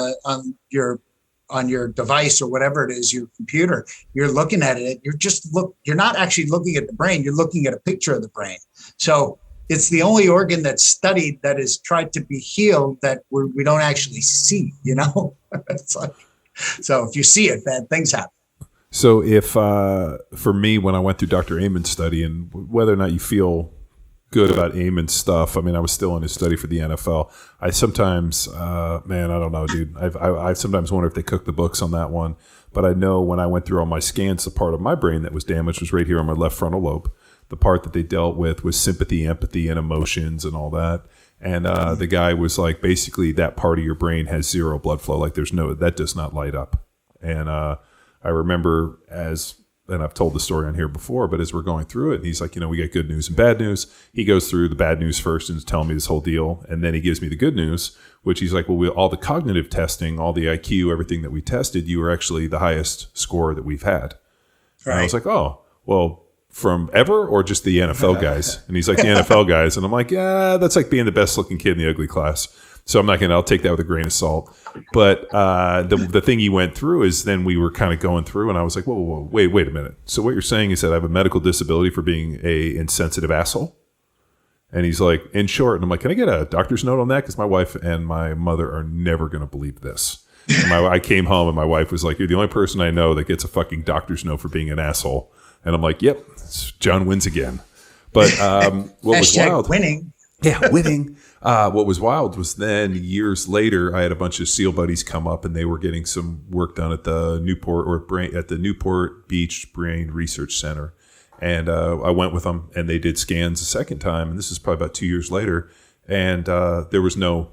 your device or whatever it is, your computer, you're looking at it, you're not actually looking at the brain, you're looking at a picture of the brain. So it's the only organ that's studied that is tried to be healed that we don't actually see, It's like, so if you see it, bad things happen. So if, for me, when I went through Dr. Amen's study, and whether or not you feel good about Amen's stuff, I mean, I was still in his study for the NFL. I sometimes, I don't know, dude. I sometimes wonder if they cooked the books on that one. But I know when I went through all my scans, the part of my brain that was damaged was right here on my left frontal lobe. The part that they dealt with was sympathy, empathy, and emotions and all that. And the guy was like, basically, that part of your brain has zero blood flow. Like that does not light up. And I remember and I've told the story on here before, but as we're going through it, and he's like, we got good news and bad news. He goes through the bad news first and is telling me this whole deal. And then he gives me the good news, which he's like, well, all the cognitive testing, all the IQ, everything that we tested, you were actually the highest score that we've had. Right. And I was like, oh, well, from ever or just the NFL guys? And he's like, the NFL guys. And I'm like, yeah, that's like being the best looking kid in the ugly class. So I'll take that with a grain of salt. But the thing he went through is then we were kind of going through and I was like, whoa, wait a minute. So what you're saying is that I have a medical disability for being a insensitive asshole? And he's like, in short, and I'm like, can I get a doctor's note on that? Because my wife and my mother are never going to believe this. And I came home and my wife was like, you're the only person I know that gets a fucking doctor's note for being an asshole. And I'm like, yep, John wins again. But what was wild? Winning. Yeah, winning. What was wild was then years later, I had a bunch of SEAL buddies come up and they were getting some work done at the Newport Beach Brain Research Center. And I went with them and they did scans a second time. And this is probably about 2 years later. And there was no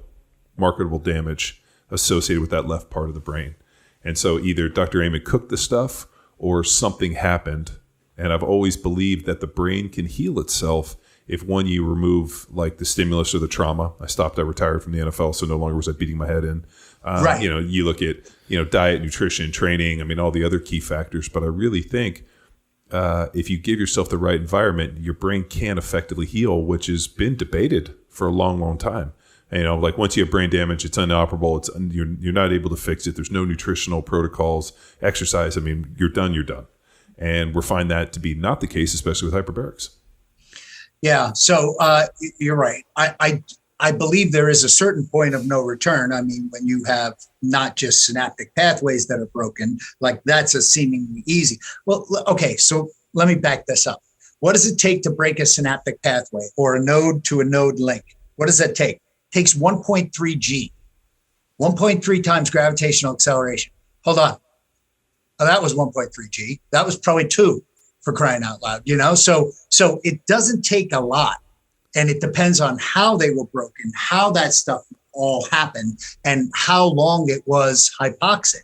marketable damage associated with that left part of the brain. And so either Dr. Amen cooked the stuff or something happened. And I've always believed that the brain can heal itself if you remove like the stimulus or the trauma. I retired from the NFL, so no longer was I beating my head in. Right. You look at, diet, nutrition, training, I mean, all the other key factors. But I really think if you give yourself the right environment, your brain can effectively heal, which has been debated for a long, long time. And, like once you have brain damage, it's inoperable. You're not able to fix it. There's no nutritional protocols, exercise. I mean, you're done. And we're finding that to be not the case, especially with hyperbarics. Yeah, so you're right. I believe there is a certain point of no return. I mean, when you have not just synaptic pathways that are broken, like that's a seemingly easy. Well, okay, so let me back this up. What does it take to break a synaptic pathway or a node to a node link? What does that take? It takes 1.3 G, 1.3 times gravitational acceleration. Hold on. Oh, that was 1.3 G. That was probably 2 for crying out loud, So it doesn't take a lot. And it depends on how they were broken, how that stuff all happened, and how long it was hypoxic.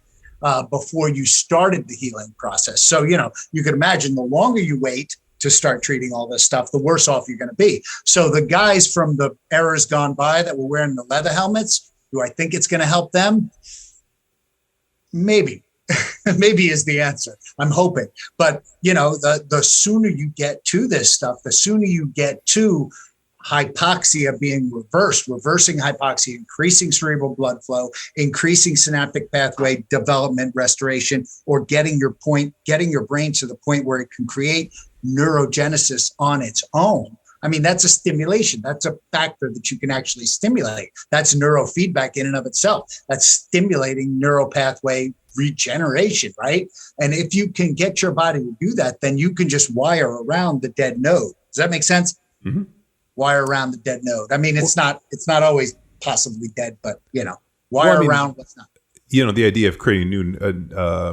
before you started the healing process. So, you know, you can imagine the longer you wait to start treating all this stuff, the worse off you're going to be. So the guys from the eras gone by that were wearing the leather helmets, do I think it's going to help them? Maybe. Maybe is the answer. I'm hoping. But, you know, the sooner you get to this stuff, the sooner you get to hypoxia being reversing hypoxia, increasing cerebral blood flow, increasing synaptic pathway development, restoration, or getting your brain to the point where it can create neurogenesis on its own. I mean, that's a stimulation. That's a factor that you can actually stimulate. That's neurofeedback in and of itself. That's stimulating neural pathway regeneration, right? And if you can get your body to do that, then you can just wire around the dead node. Does that make sense? Mm-hmm. Wire around the dead node. I mean, it's not always possibly dead, but you know, around what's not. You know, the idea of creating new,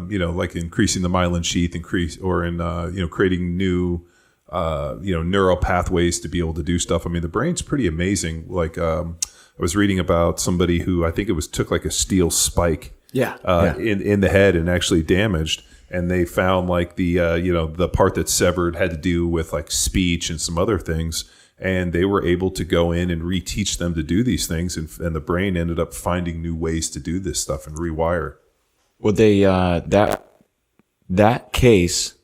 you know, like increasing the myelin sheath, creating new, neural pathways to be able to do stuff. I mean, the brain's pretty amazing. Like, I was reading about somebody who I think it was took like a steel spike, in the head and actually damaged. And they found like the part that severed had to do with like speech and some other things. And they were able to go in and reteach them to do these things. And the brain ended up finding new ways to do this stuff and rewire. Well, they, that case,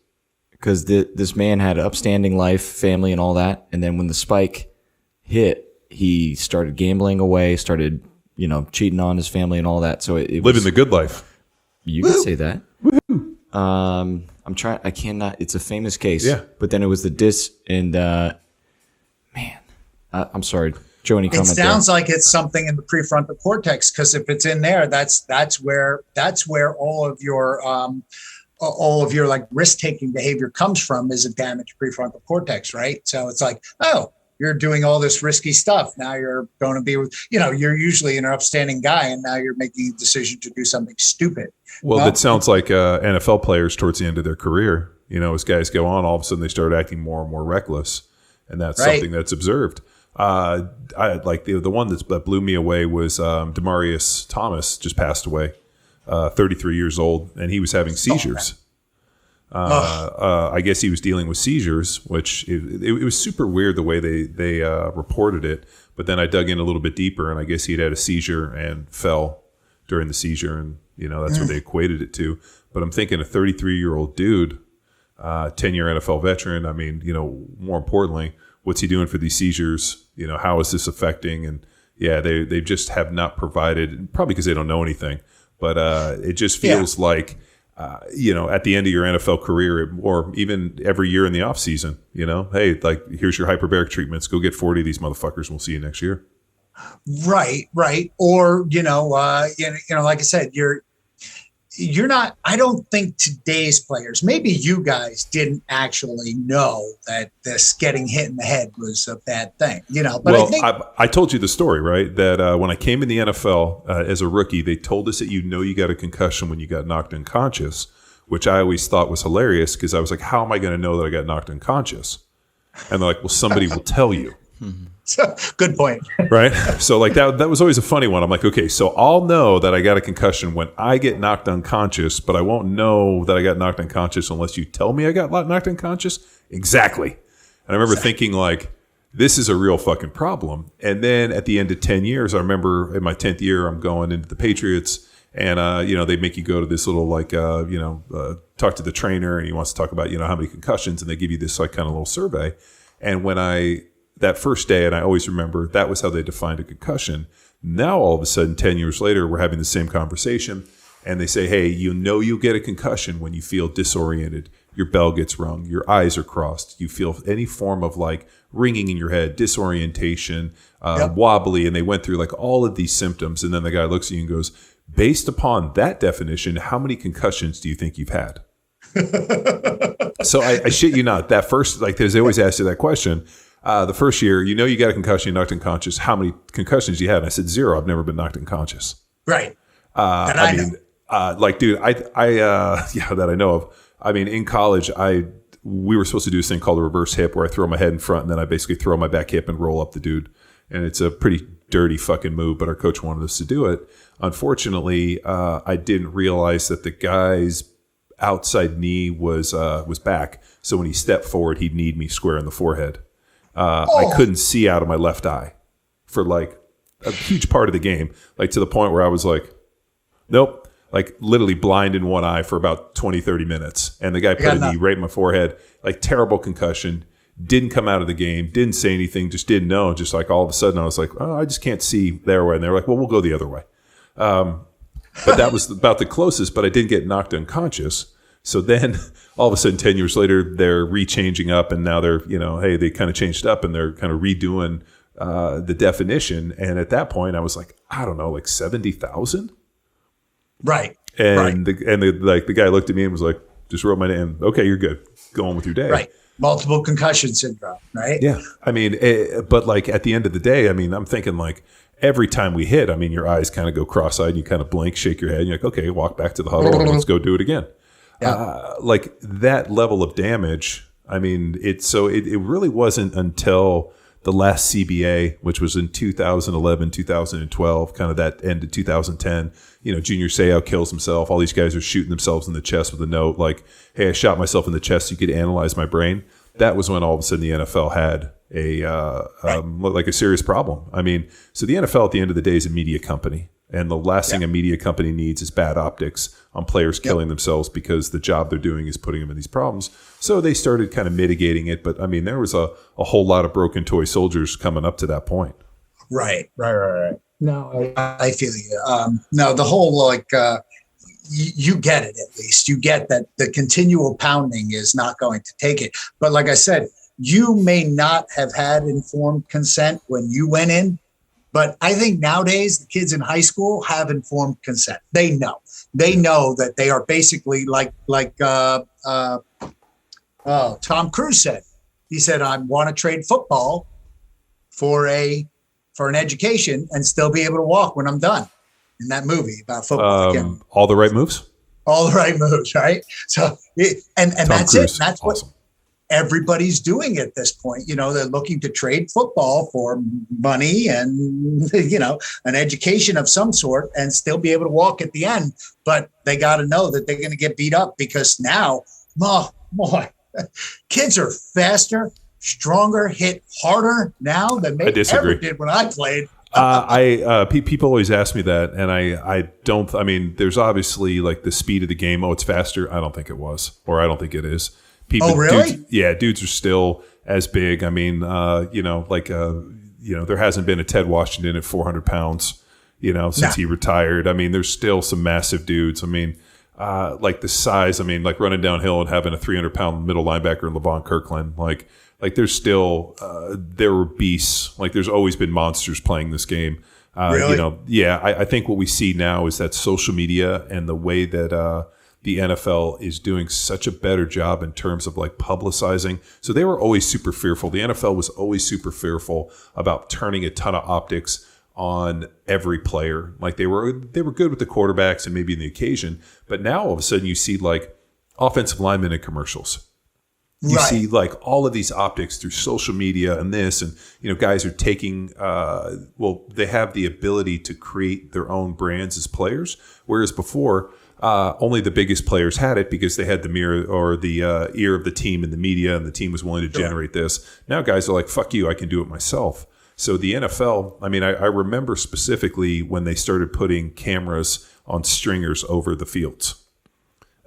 because this man had an upstanding life, family and all that. And then when the spike hit, he started gambling away, started, cheating on his family and all that. So it living the good life. You could say that. I'm trying, I cannot, it's a famous case. Yeah. But then it was the disc and, I'm sorry, Joe, any comment? It sounds like it's something in the prefrontal cortex, because if it's in there, that's where all of your like risk-taking behavior comes from, is a damaged prefrontal cortex, right? So it's like, oh, you're doing all this risky stuff. Now you're going to be with, you're usually an upstanding guy, and now you're making a decision to do something stupid. Well, that sounds like NFL players towards the end of their career. As guys go on, all of a sudden they start acting more and more reckless, and that's something that's observed. I like the one that blew me away was Demaryius Thomas just passed away, 33 years old, and he was having seizures. I guess he was dealing with seizures, which it was super weird the way they reported it. But then I dug in a little bit deeper, and I guess he'd had a seizure and fell during the seizure, and that's what they equated it to. But I'm thinking a 33-year-old dude, 10-year NFL veteran. I mean, more importantly, what's he doing for these seizures? How is this affecting? And they just have not provided, probably because they don't know anything, but it just feels like, at the end of your NFL career, or even every year in the off season, hey, like, here's your hyperbaric treatments. Go get 40 of these motherfuckers. And we'll see you next year. Right. Or, like I said, you're not, I don't think today's players, maybe you guys didn't actually know that this getting hit in the head was a bad thing, but well, I think I told you the story, right? That when I came in the NFL as a rookie, they told us that you got a concussion when you got knocked unconscious, which I always thought was hilarious, because I was like, how am I going to know that I got knocked unconscious? And they're like, well, somebody will tell you. Good point. Right? So like that was always a funny one. I'm like, okay, so I'll know that I got a concussion when I get knocked unconscious, but I won't know that I got knocked unconscious unless you tell me I got knocked unconscious. Exactly. And I remember thinking, like, this is a real fucking problem. And then at the end of 10 years, I remember in my 10th year, I'm going into the Patriots, and they make you go to this little talk to the trainer, and he wants to talk about how many concussions, and they give you this like kind of little survey. And when that first day, and I always remember, that was how they defined a concussion. Now, all of a sudden, 10 years later, we're having the same conversation, and they say, hey, you get a concussion when you feel disoriented, your bell gets rung, your eyes are crossed, you feel any form of like ringing in your head, disorientation, wobbly, and they went through like all of these symptoms, and then the guy looks at you and goes, based upon that definition, how many concussions do you think you've had? So I shit you not, that first, like, they always ask you that question. The first year, you got a concussion, you knocked unconscious. How many concussions you had? And I said 0. I've never been knocked unconscious. Right. Dude, that I know of. I mean, in college, we were supposed to do this thing called a reverse hip, where I throw my head in front and then I basically throw my back hip and roll up the dude. and it's a pretty dirty fucking move, but our coach wanted us to do it. Unfortunately, I didn't realize that the guy's outside knee was back. So when he stepped forward, he'd need me square in the forehead. I couldn't see out of my left eye for like a huge part of the game, like to the point where I was like, nope, like literally blind in one eye for about 20, 30 minutes. And the guy put a knee right in my forehead, like terrible concussion, didn't come out of the game, didn't say anything, just didn't know. Just like all of a sudden I was like, oh, I just can't see their way. And they're like, well, we'll go the other way. But that was about the closest, but I didn't get knocked unconscious. So then all of a sudden, 10 years later, they're rechanging up, and now they're, hey, they kind of changed up and they're kind of redoing the definition. And at that point I was like, I don't know, like 70,000. Right. And the guy looked at me and was like, just wrote my name. Okay, you're good. Go on with your day. Right. Multiple concussion syndrome, right? Yeah. I mean, but like at the end of the day, I mean, I'm thinking like every time we hit, I mean, your eyes kind of go cross-eyed and you kind of blink, shake your head, and you're like, okay, walk back to the huddle and let's go do it again. Yeah. Like that level of damage, I mean, it really wasn't until the last CBA, which was in 2011, 2012, kind of that end of 2010, Junior Seau kills himself. All these guys are shooting themselves in the chest with a note like, hey, I shot myself in the chest so you could analyze my brain. That was when all of a sudden the NFL had like a serious problem. I mean, so the NFL at the end of the day is a media company. And the last thing a media company needs is bad optics on players killing themselves because the job they're doing is putting them in these problems. So they started kind of mitigating it. But I mean, there was a whole lot of broken toy soldiers coming up to that point. Right. No, I feel you. No, the whole you get it at least. You get that the continual pounding is not going to take it. But like I said, you may not have had informed consent when you went in. But I think nowadays the kids in high school have informed consent. They know that they are basically like Tom Cruise said. He said, I want to trade football for an education and still be able to walk when I'm done. In that movie about football. All the right moves? All the right moves, right? So, and that's Cruise. It. That's awesome. What everybody's doing at this point. They're looking to trade football for money and, an education of some sort and still be able to walk at the end. But they got to know that they're going to get beat up because now, boy, kids are faster, stronger, hit harder now than they ever did when I played. People always ask me that, and I don't. I mean, there's obviously like the speed of the game. Oh, it's faster. I don't think it was, or I don't think it is. People, really? Dudes are still as big. I mean, there hasn't been a Ted Washington at 400 pounds, since he retired. I mean, there's still some massive dudes. I mean, like the size. I mean, like running downhill and having a 300-pound middle linebacker in LeVon Kirkland, like there's still there were beasts. Like there's always been monsters playing this game. Really? I think what we see now is that social media and the way that the NFL is doing such a better job in terms of like publicizing. So they were always super fearful. The NFL was always super fearful about turning a ton of optics on every player. Like they were good with the quarterbacks and maybe in the occasion, but now all of a sudden you see like offensive linemen in commercials. You see like all of these optics through social media and this, and guys are taking they have the ability to create their own brands as players, whereas before only the biggest players had it because they had the mirror or the ear of the team in the media, and the team was willing to generate this. Now guys are like, fuck you, I can do it myself. So the NFL, I mean, I remember specifically when they started putting cameras on stringers over the fields.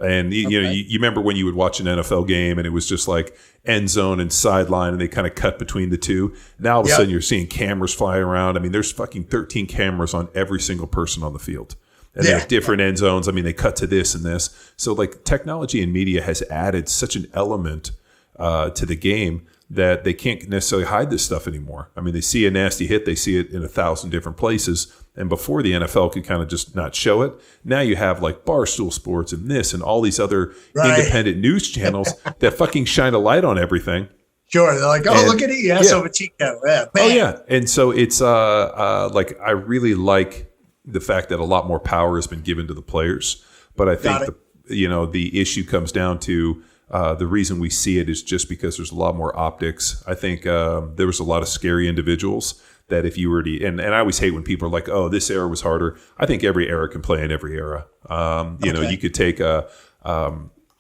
And you remember when you would watch an NFL game and it was just like end zone and sideline and they kind of cut between the two. Now all of a sudden you're seeing cameras fly around. I mean, there's fucking 13 cameras on every single person on the field. And they have different end zones. I mean, they cut to this and this. So like technology and media has added such an element to the game that they can't necessarily hide this stuff anymore. I mean, they see a nasty hit, they see it in 1,000 different places. And before the NFL could kind of just not show it, now you have like Barstool Sports and this and all these other independent news channels that fucking shine a light on everything. Sure. They're like, look at it. Yeah, so Chico. Yeah, oh, yeah. And so it's like I really like the fact that a lot more power has been given to the players. But I think the issue comes down to The reason we see it is just because there's a lot more optics. I think there was a lot of scary individuals that if you were to, and I always hate when people are like, oh, this era was harder. I think every era can play in every era. You know, you could take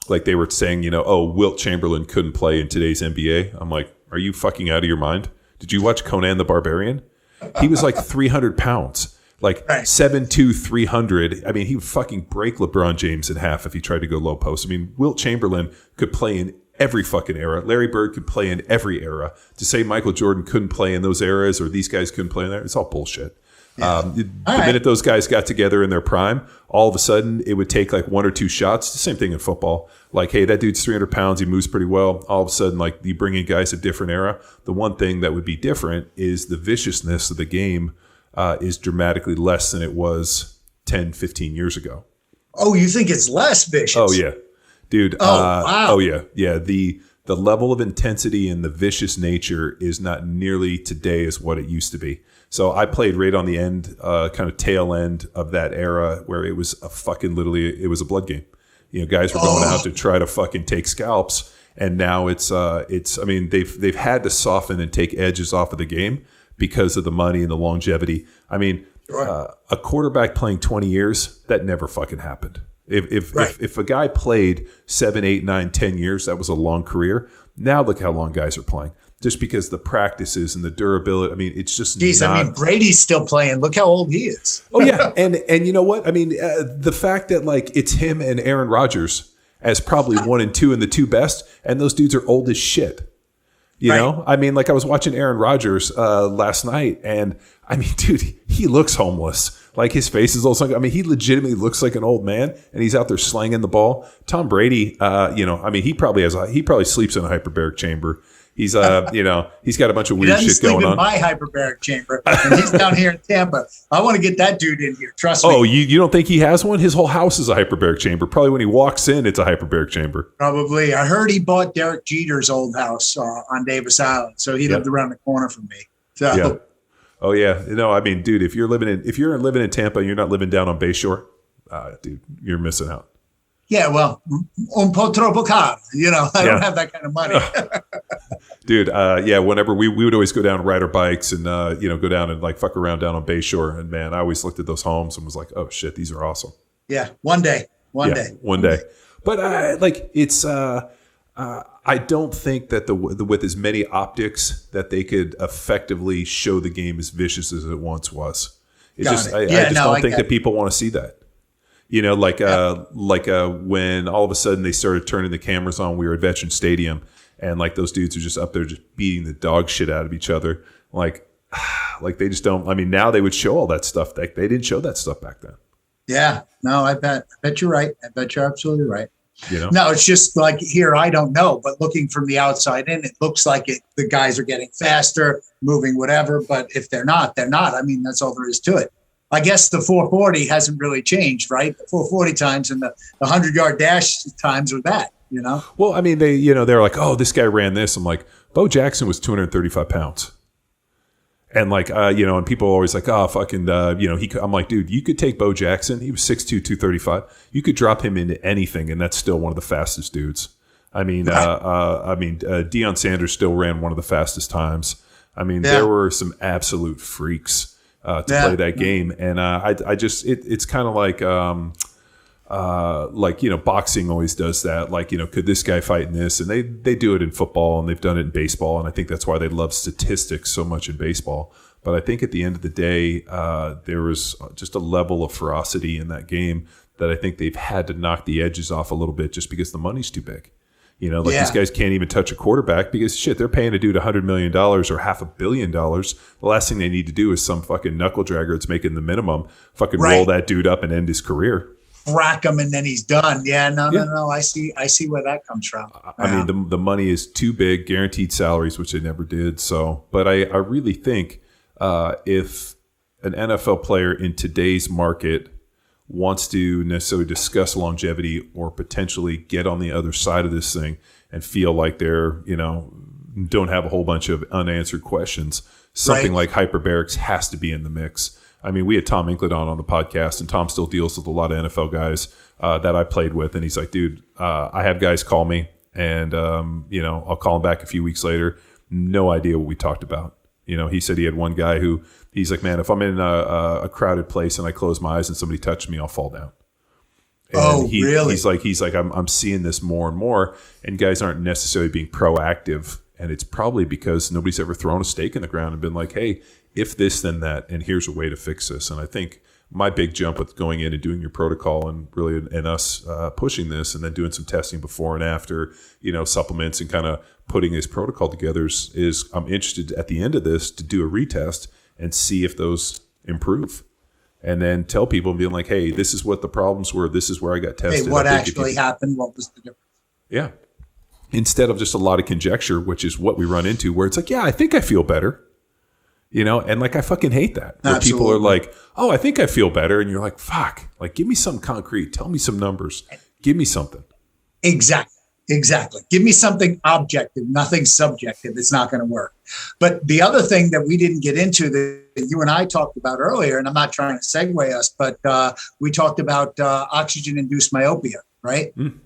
like they were saying, you know, oh, Wilt Chamberlain couldn't play in today's NBA. I'm like, are you fucking out of your mind? Did you watch Conan the Barbarian? He was like 300 pounds. Like 7'2", 300. I mean, he would fucking break LeBron James in half if he tried to go low post. I mean, Wilt Chamberlain could play in every fucking era. Larry Bird could play in every era. To say Michael Jordan couldn't play in those eras or these guys couldn't play in there, it's all bullshit. The minute those guys got together in their prime, all of a sudden it would take like one or two shots. The same thing in football. Like, hey, that dude's 300 pounds. He moves pretty well. All of a sudden, like you bring in guys of different era. The one thing that would be different is the viciousness of the game is dramatically less than it was 10, 15 years ago. Oh, you think it's less vicious? Oh, yeah. Dude. Wow. Oh, yeah. Yeah. The level of intensity and the vicious nature is not nearly today as what it used to be. So I played right on the end, kind of tail end of that era where it was a fucking literally, it was a blood game. You know, guys were going out to try to fucking take scalps. And now it's, I mean, they've had to soften and take edges off of the game because of the money and the longevity. I mean, a quarterback playing 20 years, that never fucking happened. If a guy played 7, 8, 9, 10 years, that was a long career. Now look how long guys are playing. Just because the practices and the durability, I mean, it's just I mean, Brady's still playing. Look how old he is. Oh, yeah. And you know what? I mean, the fact that, like, it's him and Aaron Rodgers as probably 1 and 2 and the two best, and those dudes are old as shit. You know? I mean, like, I was watching Aaron Rodgers last night, and, I mean, dude, he looks homeless. Like, his face is all sunk. I mean, he legitimately looks like an old man, and he's out there slanging the ball. Tom Brady, you know, I mean, he probably sleeps in a hyperbaric chamber. He's you know, he's got a bunch of weird shit going on. In my hyperbaric chamber, and he's down here in Tampa. I want to get that dude in here. Trust me. Oh, you don't think he has one? His whole house is a hyperbaric chamber. Probably when he walks in, it's a hyperbaric chamber. Probably. I heard he bought Derek Jeter's old house on Davis Island, so he lived around the corner from me. So. Yeah. Oh yeah. No, I mean, dude, if you're living in Tampa, and you're not living down on Bayshore, dude, you're missing out. Yeah, well, un po' troppo caro. You know, I don't have that kind of money. Dude, yeah, whenever we would always go down and ride our bikes and, you know, go down and like fuck around down on Bayshore. And man, I always looked at those homes and was like, oh shit, these are awesome. Yeah, one day. One day. But like it's, I don't think that with as many optics that they could effectively show the game as vicious as it once was. I just don't think that people want to see that. You know, like when all of a sudden they started turning the cameras on, we were at Veteran Stadium, and like those dudes are just up there just beating the dog shit out of each other. Like they just don't. I mean, now they would show all that stuff. They didn't show that stuff back then. Yeah, no, I bet you're right. I bet you're absolutely right. You know? No, it's just like here, I don't know, but looking from the outside in, it looks like the guys are getting faster, moving, whatever. But if they're not, they're not. I mean, that's all there is to it. I guess the 440 hasn't really changed, right? The 440 times and the 100-yard dash times are that, you know? Well, I mean, they're like, oh, this guy ran this. I'm like, Bo Jackson was 235 pounds. And like, you know, and people are always like, oh, fucking, you know, I'm like, dude, you could take Bo Jackson. He was 6'2", 235. You could drop him into anything, and that's still one of the fastest dudes. I mean, Deion Sanders still ran one of the fastest times. I mean, there were some absolute freaks to play that game. And I just, it's kind of like, you know, boxing always does that. Like, you know, could this guy fight in this? And they do it in football, and they've done it in baseball. And I think that's why they love statistics so much in baseball. But I think at the end of the day, there was just a level of ferocity in that game that I think they've had to knock the edges off a little bit just because the money's too big. You know, like these guys can't even touch a quarterback because shit, they're paying a dude $100 million or $500 million. The last thing they need to do is some fucking knuckle dragger that's making the minimum fucking roll that dude up and end his career. Rack him and then he's done. Yeah, no. I see where that comes from. I mean, the money is too big, guaranteed salaries, which they never did. So, but I really think if an NFL player in today's market wants to necessarily discuss longevity or potentially get on the other side of this thing and feel like they're, you know, don't have a whole bunch of unanswered questions, something like Hyperbarics has to be in the mix. I mean, we had Tom Inklet on the podcast, and Tom still deals with a lot of NFL guys that I played with. And he's like, dude, I have guys call me And, I'll call him back a few weeks later. No idea what we talked about. He said he had one guy who he's like, man, if I'm in a crowded place and I close my eyes and somebody touches me, I'll fall down. And really? He's like, I'm seeing this more and more, and guys aren't necessarily being proactive. And it's probably because nobody's ever thrown a stake in the ground and been like, hey, if this, then that, and here's a way to fix this. And I think my big jump with going in and doing your protocol and really and us pushing this and then doing some testing before and after, supplements and kind of putting this protocol together is I'm interested at the end of this to do a retest and see if those improve. And then tell people and be like, hey, this is what the problems were. This is where I got tested. Hey, what actually happened? What was the difference? Yeah. Instead of just a lot of conjecture, which is what we run into, where it's like, yeah, I think I feel better. And like, I fucking hate that. Where people are like, oh, I think I feel better. And you're like, fuck, like, give me some concrete. Tell me some numbers. Give me something. Exactly. Give me something objective, nothing subjective. It's not going to work. But the other thing that we didn't get into that you and I talked about earlier, and I'm not trying to segue us, but we talked about oxygen-induced myopia, right? Mm.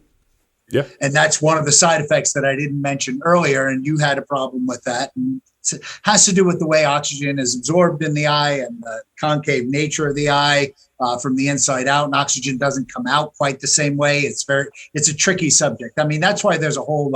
Yeah. And that's one of the side effects that I didn't mention earlier, and you had a problem with that. And it has to do with the way oxygen is absorbed in the eye and the concave nature of the eye from the inside out, and oxygen doesn't come out quite the same way. It's a tricky subject. I mean, that's why there's a whole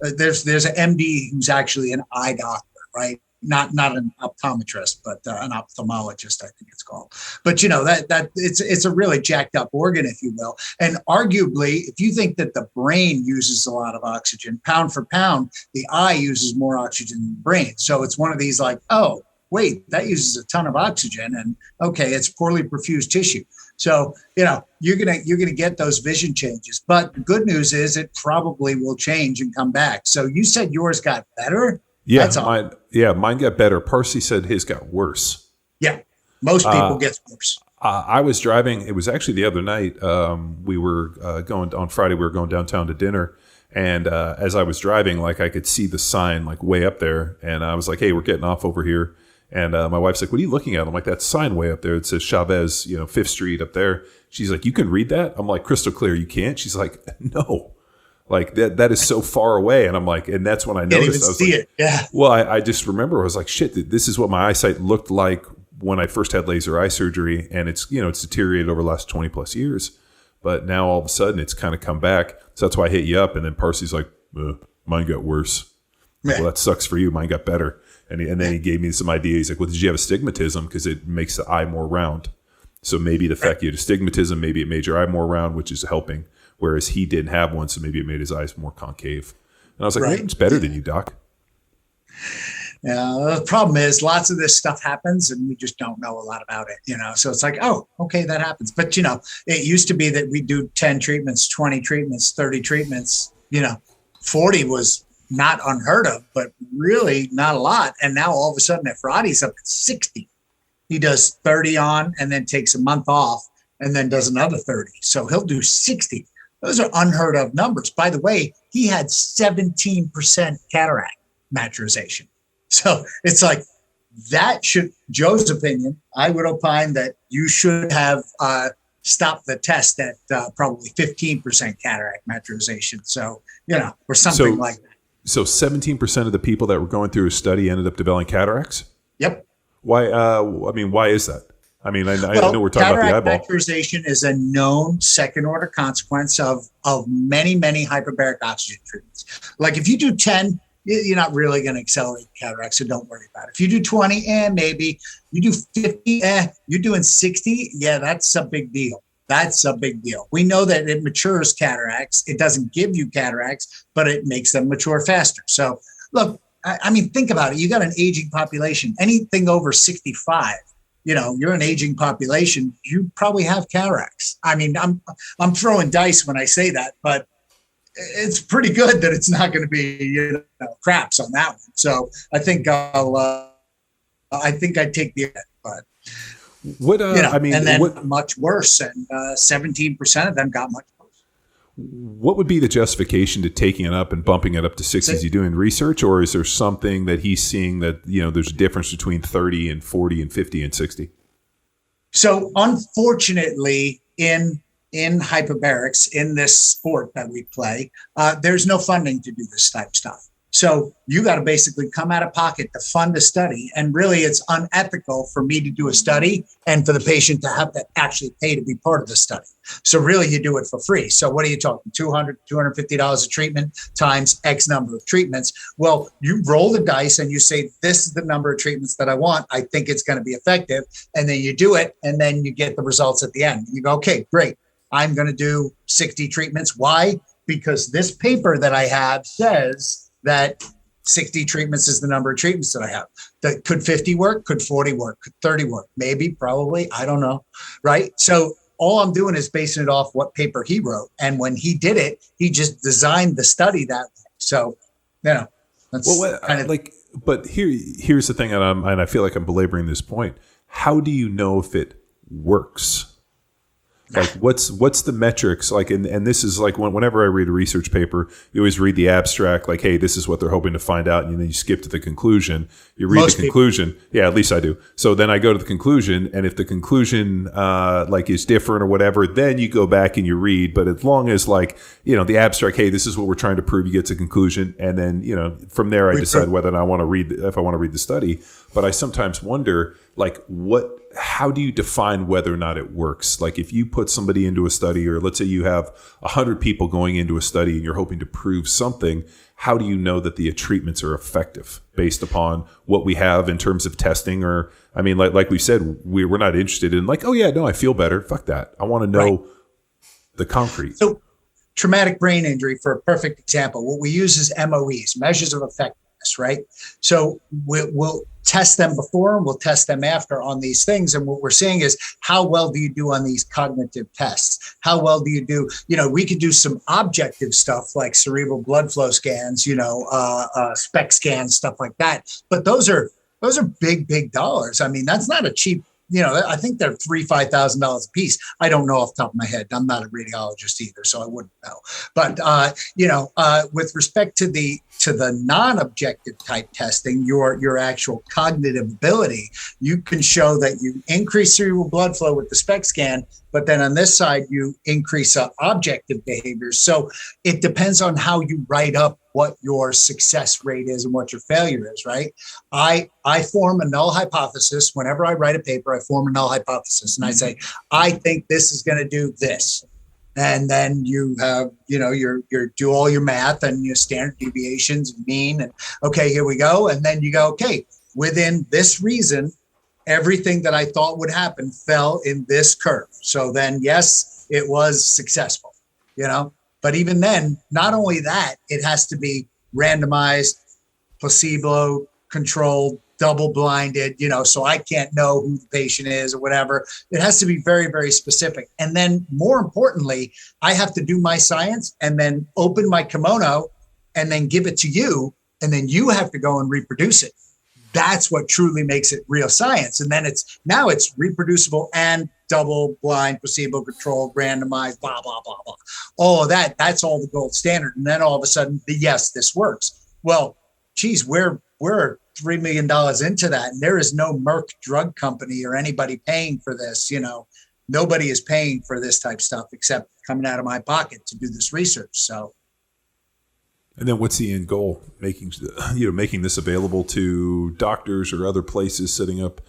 there's an MD who's actually an eye doctor, right? Not an optometrist, but an ophthalmologist, I think it's called. But that it's a really jacked up organ, if you will. And arguably, if you think that the brain uses a lot of oxygen, pound for pound, the eye uses more oxygen than the brain. So it's one of these like, oh, wait, that uses a ton of oxygen, and okay, it's poorly perfused tissue. So you're gonna get those vision changes. But the good news is it probably will change and come back. So you said yours got better. Yeah, mine got better. Parsi said his got worse. Yeah, most people get worse. I was driving. It was actually the other night. We were going on Friday. We were going downtown to dinner, and as I was driving, like, I could see the sign like way up there, and I was like, "Hey, we're getting off over here." And my wife's like, "What are you looking at?" I'm like, "That sign way up there. It says Chavez, 5th Street up there." She's like, "You can read that?" I'm like, "Crystal clear. You can't?" She's like, "No." Like that is so far away. And I'm like, and that's when I noticed. I was see like, it. Yeah. Well, I just remember I was like, shit, this is what my eyesight looked like when I first had laser eye surgery. And it's deteriorated over the last 20 plus years. But now all of a sudden it's kind of come back. So that's why I hit you up. And then Parsi's like, mine got worse. Yeah. Well, that sucks for you. Mine got better. And then he gave me some idea. He's like, well, did you have astigmatism? Because it makes the eye more round. So maybe the fact you had astigmatism, maybe it made your eye more round, which is helping. Whereas he didn't have one, so maybe it made his eyes more concave. And I was like, it's better than you, Doc. Yeah, the problem is lots of this stuff happens and we just don't know a lot about it, So it's like, oh, okay, that happens. But, it used to be that we do 10 treatments, 20 treatments, 30 treatments, 40 was not unheard of, but really not a lot. And now all of a sudden, Efrati's up at 60. He does 30 on and then takes a month off and then does another 30. So he'll do 60. Those are unheard of numbers. By the way, he had 17% cataract maturization. So it's like that should, Joe's opinion, I would opine that you should have stopped the test at probably 15% cataract maturization. So, or something like that. So 17% of the people that were going through a study ended up developing cataracts? Yep. Why? Why is that? I mean, I know we're talking about the eyeball. Cataract maturization is a known second-order consequence of many, many hyperbaric oxygen treatments. Like if you do 10, you're not really going to accelerate cataracts, so don't worry about it. If you do 20, maybe. You do 50, you're doing 60, that's a big deal. That's a big deal. We know that it matures cataracts. It doesn't give you cataracts, but it makes them mature faster. So look, I mean, think about it. You got an aging population. Anything over 65, you're an aging population, you probably have cataracts. I mean, I'm throwing dice when I say that, but it's pretty good that it's not going to be, craps on that one. So I think I'd take the, but what, and then much worse. And 17% of them got much worse. What would be the justification to taking it up and bumping it up to 60? Is he doing research, or is there something that he's seeing that, there's a difference between 30 and 40 and 50 and 60? So unfortunately, in in hyperbarics, in this sport that we play, there's no funding to do this type of stuff. So you got to basically come out of pocket to fund a study. And really, it's unethical for me to do a study and for the patient to have to actually pay to be part of the study. So really, you do it for free. So what are you talking? $200, $250 a treatment times X number of treatments. Well, you roll the dice and you say, this is the number of treatments that I want. I think it's going to be effective. And then you do it. And then you get the results at the end. You go, okay, great. I'm going to do 60 treatments. Why? Because this paper that I have says that 60 treatments is the number of treatments that I have. That could 50 work? Could 40 work? Could 30 work? Maybe, probably, I don't know, right? So all I'm doing is basing it off what paper he wrote. And when he did it, he just designed the study that way. So, that's kind of like, but here's the thing, and I feel like I'm belaboring this point. How do you know if it works? Like what's the metrics like? And this is like whenever I read a research paper, you always read the abstract, like, hey, this is what they're hoping to find out. And then you skip to the conclusion. You read the conclusion. Yeah, at least I do. So then I go to the conclusion. And if the conclusion is different or whatever, then you go back and you read. But as long as the abstract, hey, this is what we're trying to prove, you get to conclusion. And then, from there I decide whether or not I want to read, if I want to read the study. But I sometimes wonder, how do you define whether or not it works? Like if you put somebody into a study, or let's say you have 100 people going into a study and you're hoping to prove something, how do you know that the treatments are effective based upon what we have in terms of testing? Or, I mean, like we said, we're not interested in oh yeah, no, I feel better. Fuck that. I want to know the concrete. So traumatic brain injury, for a perfect example, what we use is MOEs, measures of effectiveness, right? So we'll test them before and we'll test them after on these things. And what we're saying is, how well do you do on these cognitive tests? How well do you do? We could do some objective stuff like cerebral blood flow scans, SPECT scans, stuff like that. But those are big dollars. I mean, that's not a cheap, I think they're $3,000-$5,000 a piece. I don't know off the top of my head. I'm not a radiologist either, so I wouldn't know. But with respect to the non-objective type testing, your actual cognitive ability, you can show that you increase cerebral blood flow with the SPECT scan, but then on this side, you increase objective behaviors. So it depends on how you write up what your success rate is and what your failure is, right? I form a null hypothesis. Whenever I write a paper, I form a null hypothesis and I say, I think this is going to do this. And then you have, you do all your math and your standard deviations, mean, and okay, here we go. And then you go, okay, within this reason, everything that I thought would happen fell in this curve. So then, yes, it was successful, But even then, not only that, it has to be randomized, placebo controlled, double blinded, so I can't know who the patient is or whatever. It has to be very, very specific. And then more importantly, I have to do my science and then open my kimono and then give it to you. And then you have to go and reproduce it. That's what truly makes it real science. And then it's reproducible and double blind, placebo controlled, randomized, blah, blah, blah, blah. All of that, that's all the gold standard. And then all of a sudden, yes, this works. Well, geez, we're $3 million into that. And there is no Merck drug company or anybody paying for this. Nobody is paying for this type of stuff except coming out of my pocket to do this research. So. And then what's the end goal? Making this available to doctors or other places, setting up,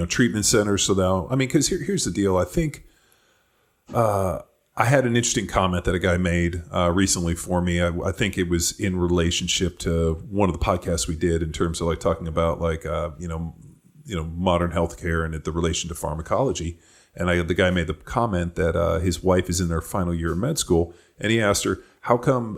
treatment centers. So now, because here's the deal. I think I had an interesting comment that a guy made recently for me. I think it was in relationship to one of the podcasts we did in terms of talking about modern healthcare and the relation to pharmacology. And the guy made the comment that his wife is in their final year of med school, and he asked her, how come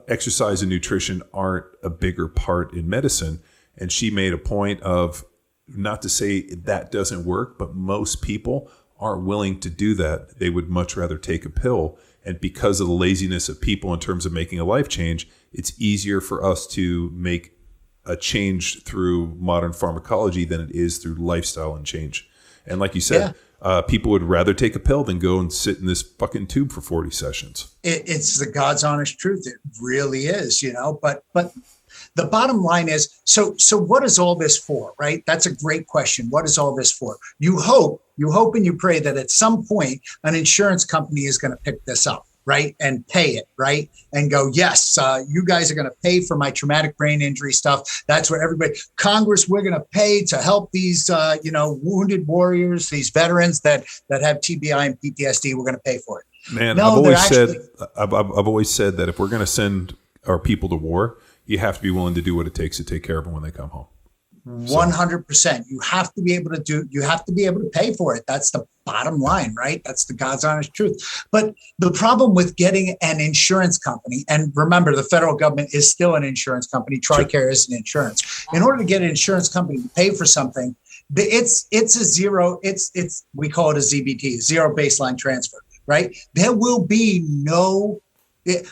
exercise and nutrition aren't a bigger part in medicine? And she made a point of, not to say that doesn't work, but most people aren't willing to do that. They would much rather take a pill. And because of the laziness of people in terms of making a life change, it's easier for us to make a change through modern pharmacology than it is through lifestyle and change. And like you said, people would rather take a pill than go and sit in this fucking tube for 40 sessions. It's the God's honest truth. It really is, but The bottom line is, so what is all this for, right? That's a great question. What is all this for? You hope and you pray that at some point an insurance company is going to pick this up, right? And pay it, right? And go, yes, you guys are going to pay for my traumatic brain injury stuff. That's where Congress, we're going to pay to help these, wounded warriors, these veterans that have TBI and PTSD. We're going to pay for it. Man, No, I've always said that if we're going to send our people to war, you have to be willing to do what it takes to take care of them when they come home. 100%. You have to be able to pay for it. That's the bottom line, right? That's the God's honest truth. But the problem with getting an insurance company, and remember, the federal government is still an insurance company. TRICARE is an insurance. In order to get an insurance company to pay for something, it's a zero. We call it a ZBT, zero baseline transfer, right? There will be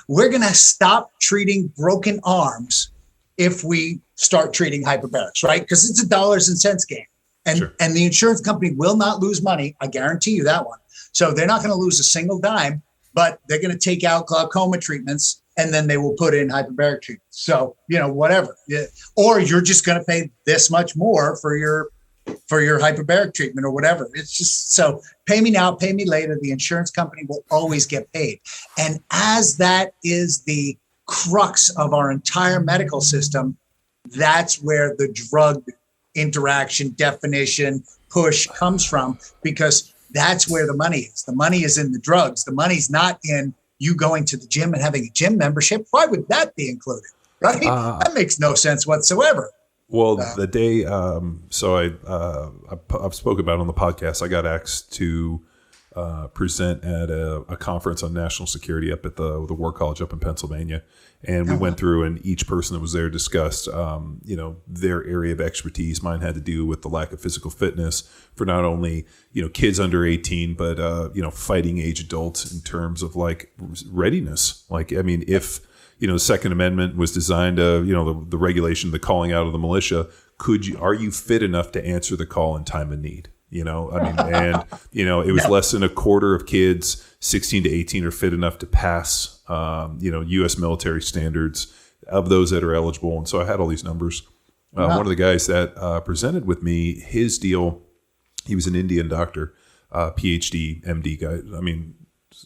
we're going to stop treating broken arms if we start treating hyperbarics, right? Because it's a dollars and cents game. And the insurance company will not lose money. I guarantee you that one. So they're not going to lose a single dime, but they're going to take out glaucoma treatments and then they will put in hyperbaric treatments. So, whatever. Or you're just going to pay this much more for your hyperbaric treatment or whatever. It's just, so pay me now, pay me later. The insurance company will always get paid. And as that is the crux of our entire medical system, that's where the drug interaction definition push comes from, because that's where the money is. The money is in the drugs. The money's not in you going to the gym and having a gym membership. Why would that be included? Right? That makes no sense whatsoever. Well, the day, I've spoken about it on the podcast. I got asked to present at a conference on national security up at the War College up in Pennsylvania. And we went through, and each person that was there discussed, their area of expertise. Mine had to do with the lack of physical fitness for not only, kids under 18, but, fighting age adults in terms of like readiness. Like, I mean, if, the Second Amendment was designed to, the regulation, the calling out of the militia, are you fit enough to answer the call in time of need? It was less than a quarter of kids 16 to 18 are fit enough to pass, U.S. military standards of those that are eligible. And so I had all these numbers. One of the guys that presented with me, his deal, he was an Indian doctor, PhD, MD guy. I mean,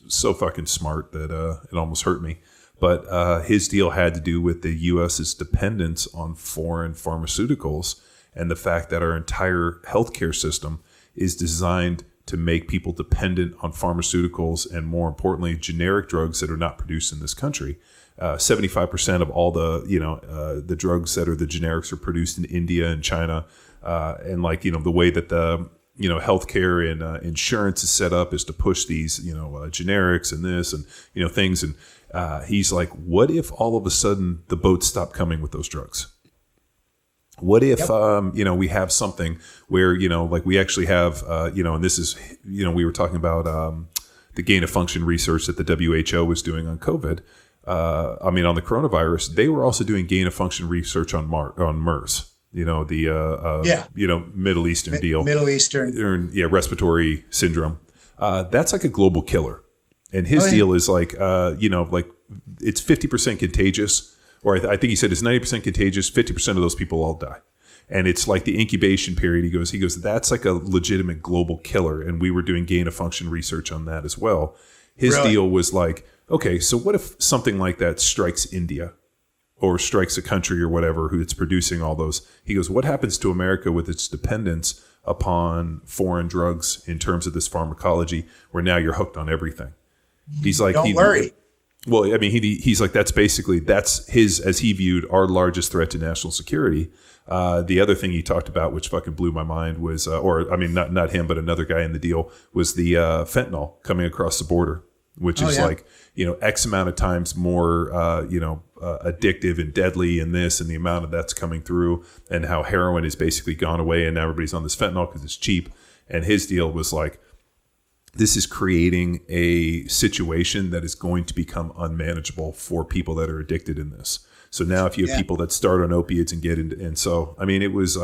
so fucking smart that it almost hurt me. But his deal had to do with the U.S.'s dependence on foreign pharmaceuticals and the fact that our entire healthcare system is designed to make people dependent on pharmaceuticals and, more importantly, generic drugs that are not produced in this country. 75% of all the drugs that are the generics are produced in India and China. The way that the healthcare and insurance is set up is to push these generics and this and things. And he's like, what if all of a sudden the boats stop coming with those drugs? What if, we have something where, we actually have, and this is, we were talking about the gain of function research that the WHO was doing on COVID. On the coronavirus, they were also doing gain of function research on MERS, Middle Eastern deal. Middle Eastern. Respiratory syndrome. That's like a global killer. And his deal is like, it's 50% contagious. Or I think he said it's 90% contagious. 50% of those people all die. And it's like the incubation period. He goes, that's like a legitimate global killer. And we were doing gain of function research on that as well. His deal was like, okay, so what if something like that strikes India or strikes a country or whatever who's producing all those? He goes, what happens to America with its dependence upon foreign drugs in terms of this pharmacology where now you're hooked on everything? He's like, don't worry. Well, I mean, he's like, that's his, as he viewed, our largest threat to national security. The other thing he talked about, which fucking blew my mind, was, not him, but another guy in the deal, was the fentanyl coming across the border, which is like, X amount of times more, addictive and deadly in this, and the amount of that's coming through, and how heroin has basically gone away, and now everybody's on this fentanyl because it's cheap. And his deal was like, this is creating a situation that is going to become unmanageable for people that are addicted in this. So now if you have people that start on opiates and get into, and so, I mean, it was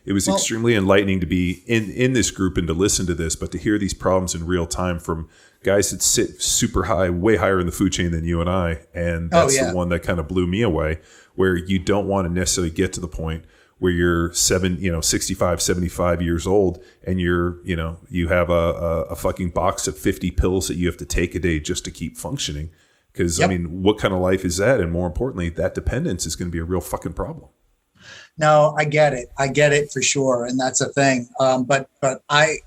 extremely enlightening to be in this group and to listen to this, but to hear these problems in real time from guys that sit super high, way higher in the food chain than you and I. And that's the one that kind of blew me away, where you don't want to necessarily get to the point where you're 65, 75 years old and you have a fucking box of 50 pills that you have to take a day just to keep functioning. Because I mean, what kind of life is that? And more importantly, that dependence is going to be a real fucking problem. No, I get it for sure, and that's a thing. But I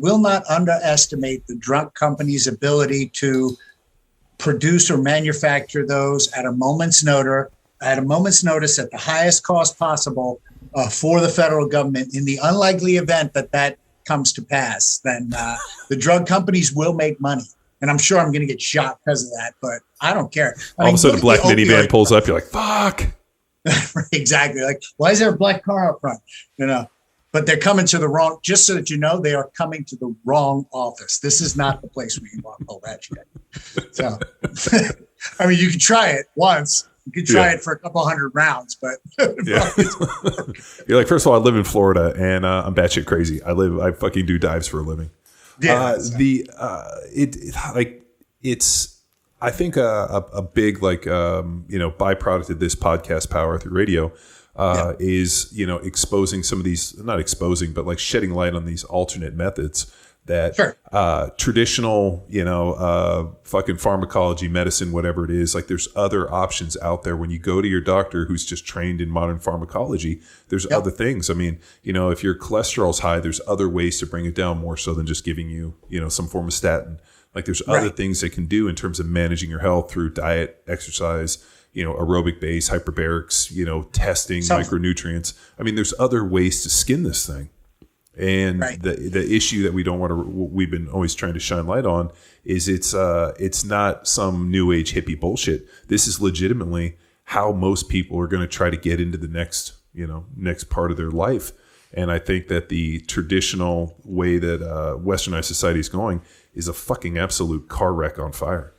will not underestimate the drug company's ability to produce or manufacture those at a moment's notice at the highest cost possible for the federal government. In the unlikely event that comes to pass, then the drug companies will make money. And I'm sure I'm going to get shot because of that, but I don't care. All of a sudden, a black minivan pulls up. You're like, fuck. Exactly. Like, why is there a black car up front? But they're coming to the wrong, just so that you know, they are coming to the wrong office. This is not the place where you want to pull that shit. So, I mean, you can try it once. You could try it for a couple hundred rounds, but you're like, first of all, I live in Florida and I'm batshit crazy. I fucking do dives for a living. Yeah. It's I think a big byproduct of this podcast Power Through Radio is exposing some of these, not exposing, but like shedding light on these alternate methods that traditional fucking pharmacology, medicine, whatever it is, like there's other options out there. When you go to your doctor who's just trained in modern pharmacology, there's other things. I mean, if your cholesterol's high, there's other ways to bring it down more so than just giving you some form of statin. Like there's other things they can do in terms of managing your health through diet, exercise, aerobic base, hyperbarics, testing, micronutrients. I mean, there's other ways to skin this thing. And the issue that we've been always trying to shine light on is it's not some new age hippie bullshit. This is legitimately how most people are going to try to get into the next part of their life. And I think that the traditional way that westernized society is going is a fucking absolute car wreck on fire.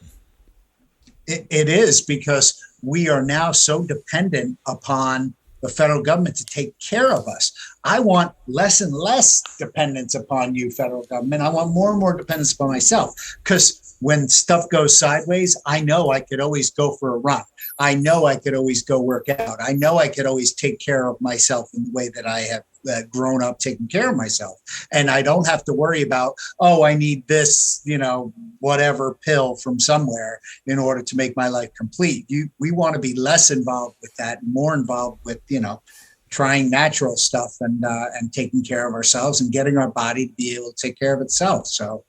It is, because we are now so dependent upon the federal government to take care of us. I want less and less dependence upon you, federal government. I want more and more dependence upon myself, because when stuff goes sideways, I know I could always go for a run. I know I could always go work out. I know I could always take care of myself in the way that I have grown up taking care of myself. And I don't have to worry about, I need this, whatever pill from somewhere in order to make my life complete. We want to be less involved with that, more involved with, trying natural stuff and taking care of ourselves and getting our body to be able to take care of itself. So,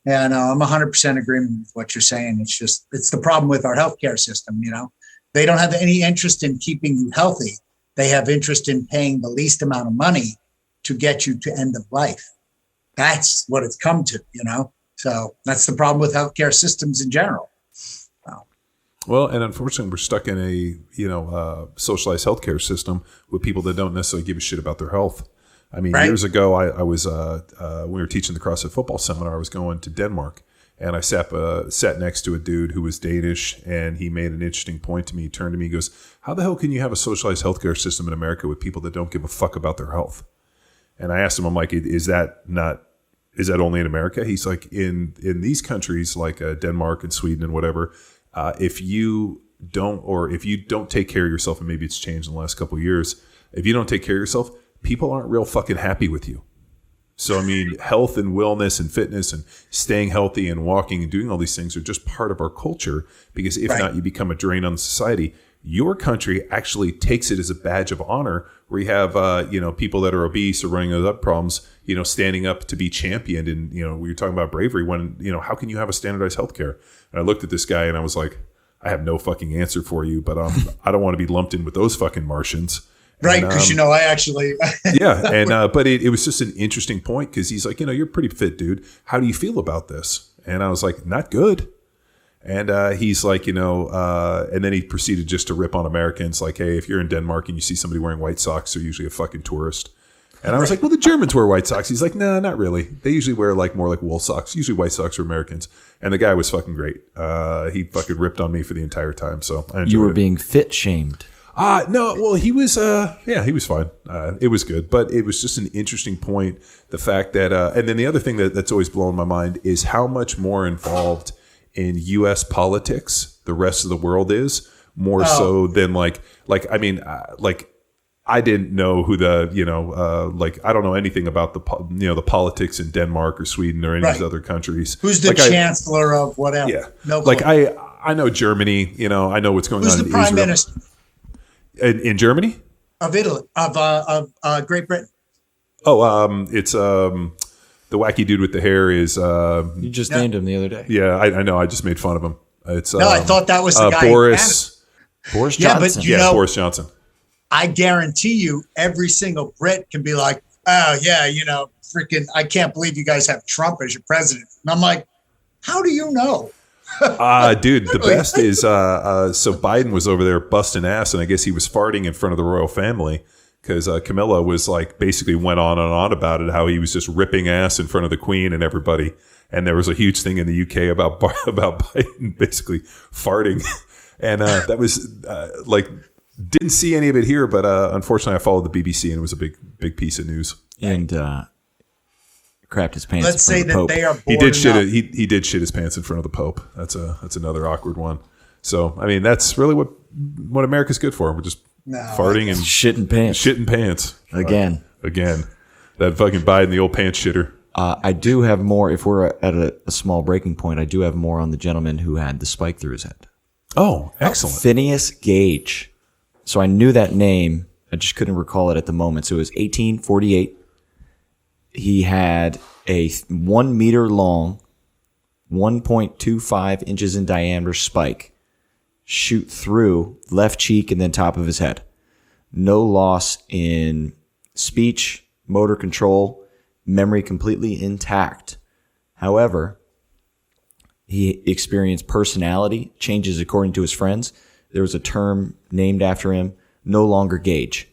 I'm 100% agreement with what you're saying. It's the problem with our healthcare system. They don't have any interest in keeping you healthy. They have interest in paying the least amount of money to get you to end of life. That's what it's come to, So that's the problem with healthcare systems in general. Well, and unfortunately, we're stuck in a socialized healthcare system with people that don't necessarily give a shit about their health. I mean, years ago, I was when we were teaching the CrossFit football seminar, I was going to Denmark, and I sat next to a dude who was Danish, and he made an interesting point to me. He turned to me, he goes, "How the hell can you have a socialized healthcare system in America with people that don't give a fuck about their health?" And I asked him, I'm like, "Is that only in America?" He's like, in these countries like Denmark and Sweden and whatever, if you don't take care of yourself, and maybe it's changed in the last couple of years, if you don't take care of yourself, people aren't real fucking happy with you. So, I mean, health and wellness and fitness and staying healthy and walking and doing all these things are just part of our culture, because if not, you become a drain on society. Your country actually takes it as a badge of honor, where you have, people that are obese or running those up problems, standing up to be championed. And, we were talking about bravery when, how can you have a standardized healthcare? And I looked at this guy and I was like, I have no fucking answer for you, but I don't want to be lumped in with those fucking Martians. Right, because I actually but it was just an interesting point, because he's like, you're a pretty fit dude. How do you feel about this? And I was like, not good. And he's like, and then he proceeded just to rip on Americans, like, hey, if you're in Denmark and you see somebody wearing white socks, they're usually a fucking tourist. And I was like, well, the Germans wear white socks. He's like, no, not really. They usually wear like more like wool socks. Usually white socks are Americans. And the guy was fucking great. He fucking ripped on me for the entire time. So I enjoyed You were it. being fit shamed. No, well, he was, he was fine. It was good, but it was just an interesting point. The fact that, and then the other thing that's always blown my mind is how much more involved in U.S. politics the rest of the world is, more so than I didn't know who the, I don't know anything about the politics in Denmark or Sweden or any of these other countries. Who's the chancellor of whatever? Yeah. No clue. I know Germany, I know what's going on in Israel. Who's the prime minister? In Germany? Of Italy, of Great Britain. Oh, it's the wacky dude with the hair is. You just named him the other day. Yeah, I know. I just made fun of him. It's I thought that was the guy. Boris Johnson. Yeah, but Boris Johnson. I guarantee you, every single Brit can be like, "Oh yeah, freaking! I can't believe you guys have Trump as your president." And I'm like, "How do you know?" Dude, the best is so Biden was over there busting ass, and I guess he was farting in front of the royal family because Camilla was like basically went on and on about it, how he was just ripping ass in front of the Queen and everybody, and there was a huge thing in the UK about Biden basically farting, and that was didn't see any of it here, but unfortunately I followed the BBC and it was a big piece of news. And crapped his pants. Let's say that they are. He did shit. He did shit his pants in front of the Pope. That's another awkward one. So I mean, that's really what America's good for. We're just farting and shitting pants. Again. That fucking Biden, the old pants shitter. I do have more. If we're at a small breaking point, I do have more on the gentleman who had the spike through his head. Oh, excellent. Phineas Gage. So I knew that name. I just couldn't recall it at the moment. So it was 1848. He had a 1 meter long, 1.25 inches in diameter spike shoot through left cheek and then top of his head. No loss in speech, motor control, memory completely intact. However, he experienced personality changes according to his friends. There was a term named after him, no longer Gage.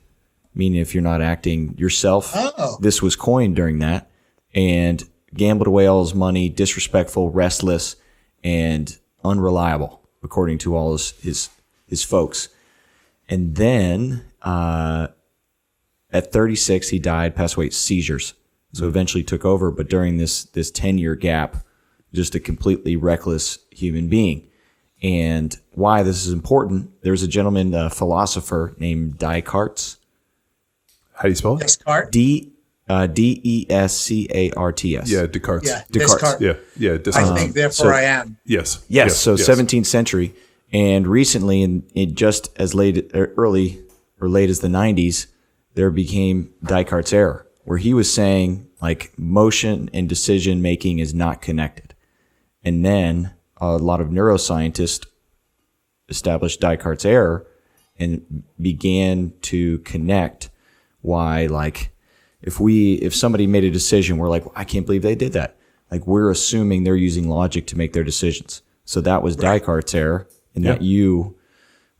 Meaning if you're not acting yourself, This was coined during that, and gambled away all his money, disrespectful, restless, and unreliable, according to all his folks. And then at 36, he died, passed away, seizures. So eventually took over, but during this 10-year gap, just a completely reckless human being. And why this is important, there's a gentleman, a philosopher named Descartes. How do you spell it? Descartes. Descartes. Yeah, Descartes. Yeah, Descartes. Yeah, Descartes. I think therefore I am. Yes. So 17th century, and recently, in just as late as the 90s, there became Descartes' error, where he was saying like motion and decision making is not connected, and then a lot of neuroscientists established Descartes' error and began to connect why, like, if somebody made a decision, we're like, well, I can't believe they did that. Like, we're assuming they're using logic to make their decisions. So that was Descartes' error, and that you.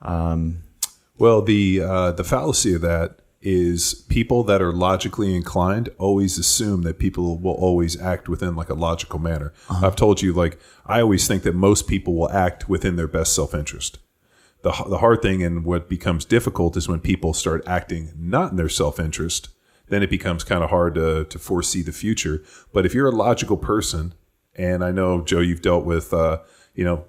Well, the fallacy of that is people that are logically inclined always assume that people will always act within like a logical manner. I've told you, like, I always think that most people will act within their best self-interest. The hard thing and what becomes difficult is when people start acting not in their self-interest, then it becomes kind of hard to foresee the future. But if you're a logical person, and I know, Joe, you've dealt with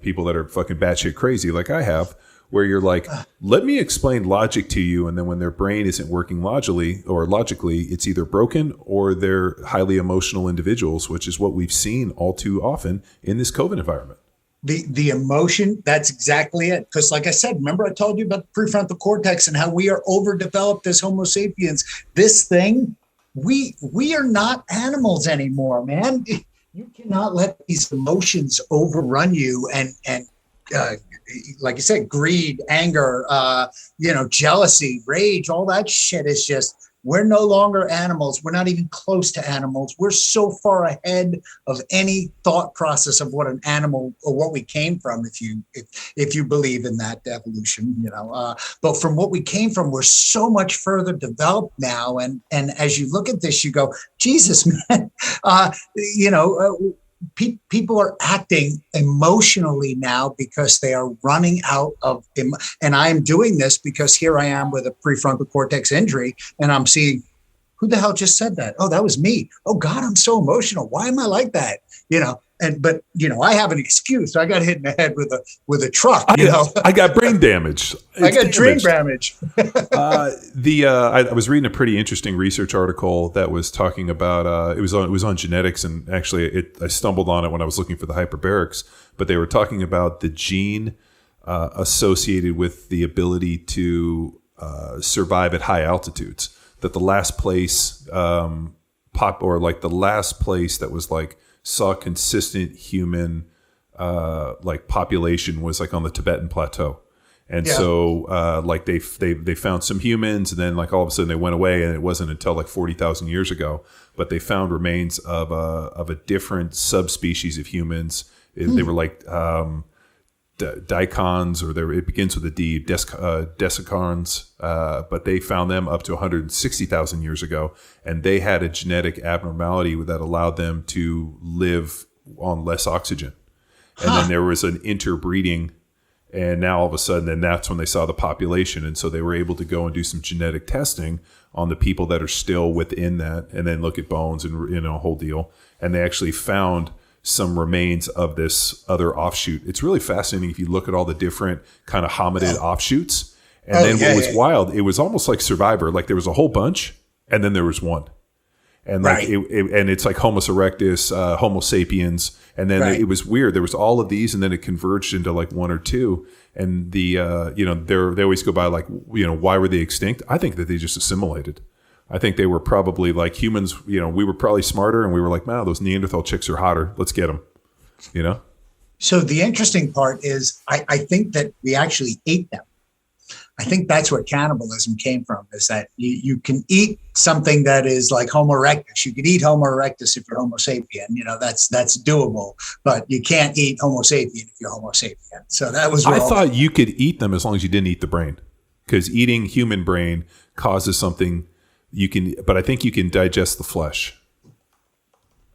people that are fucking batshit crazy like I have, where you're like, let me explain logic to you, and then when their brain isn't working logically, it's either broken or they're highly emotional individuals, which is what we've seen all too often in this COVID environment. The emotion, that's exactly it. Because like I said, remember I told you about the prefrontal cortex and how we are overdeveloped as Homo sapiens. This thing, we are not animals anymore, man. You cannot let these emotions overrun you and like you said, greed, anger, jealousy, rage, all that shit is just We're no longer animals. We're not even close to animals. We're so far ahead of any thought process of what an animal or what we came from, if you believe in that evolution, but from what we came from, we're so much further developed now. And as you look at this, you go, Jesus, man, people are acting emotionally now because they are running out of, and I'm doing this because here I am with a prefrontal cortex injury, and I'm seeing, who the hell just said that? Oh, that was me. Oh God, I'm so emotional. Why am I like that? But I have an excuse. I got hit in the head with a truck. I got brain damage. I got brain damage. I was reading a pretty interesting research article that was talking about it was on genetics, and actually I stumbled on it when I was looking for the hyperbarics. But they were talking about the gene associated with the ability to survive at high altitudes. That the last place the last place that was like saw consistent human population was like on the Tibetan plateau. And so they found some humans, and then like all of a sudden they went away, and it wasn't until like 40,000 years ago, but they found remains of a different subspecies of humans. They were like dicons, or it begins with a D, desicarns, but they found them up to 160,000 years ago, and they had a genetic abnormality that allowed them to live on less oxygen. And then there was an interbreeding, and now all of a sudden, then that's when they saw the population, and so they were able to go and do some genetic testing on the people that are still within that, and then look at bones and a whole deal, and they actually found some remains of this other offshoot. It's really fascinating if you look at all the different kind of hominid offshoots. And what was wild, it was almost like Survivor. Like there was a whole bunch, and then there was one. And like and it's like Homo erectus, Homo sapiens, and then it was weird. There was all of these, and then it converged into like one or two. And the they always go by like, why were they extinct? I think that they just assimilated. I think they were probably like humans, we were probably smarter, and we were like, wow, those Neanderthal chicks are hotter. Let's get them, So the interesting part is I think that we actually ate them. I think that's where cannibalism came from, is that you can eat something that is like Homo erectus. You could eat Homo erectus if you're Homo sapien, that's doable, but you can't eat Homo sapien if you're Homo sapien. So that was I thought you could eat them as long as you didn't eat the brain, because eating human brain causes something. But I think you can digest the flesh.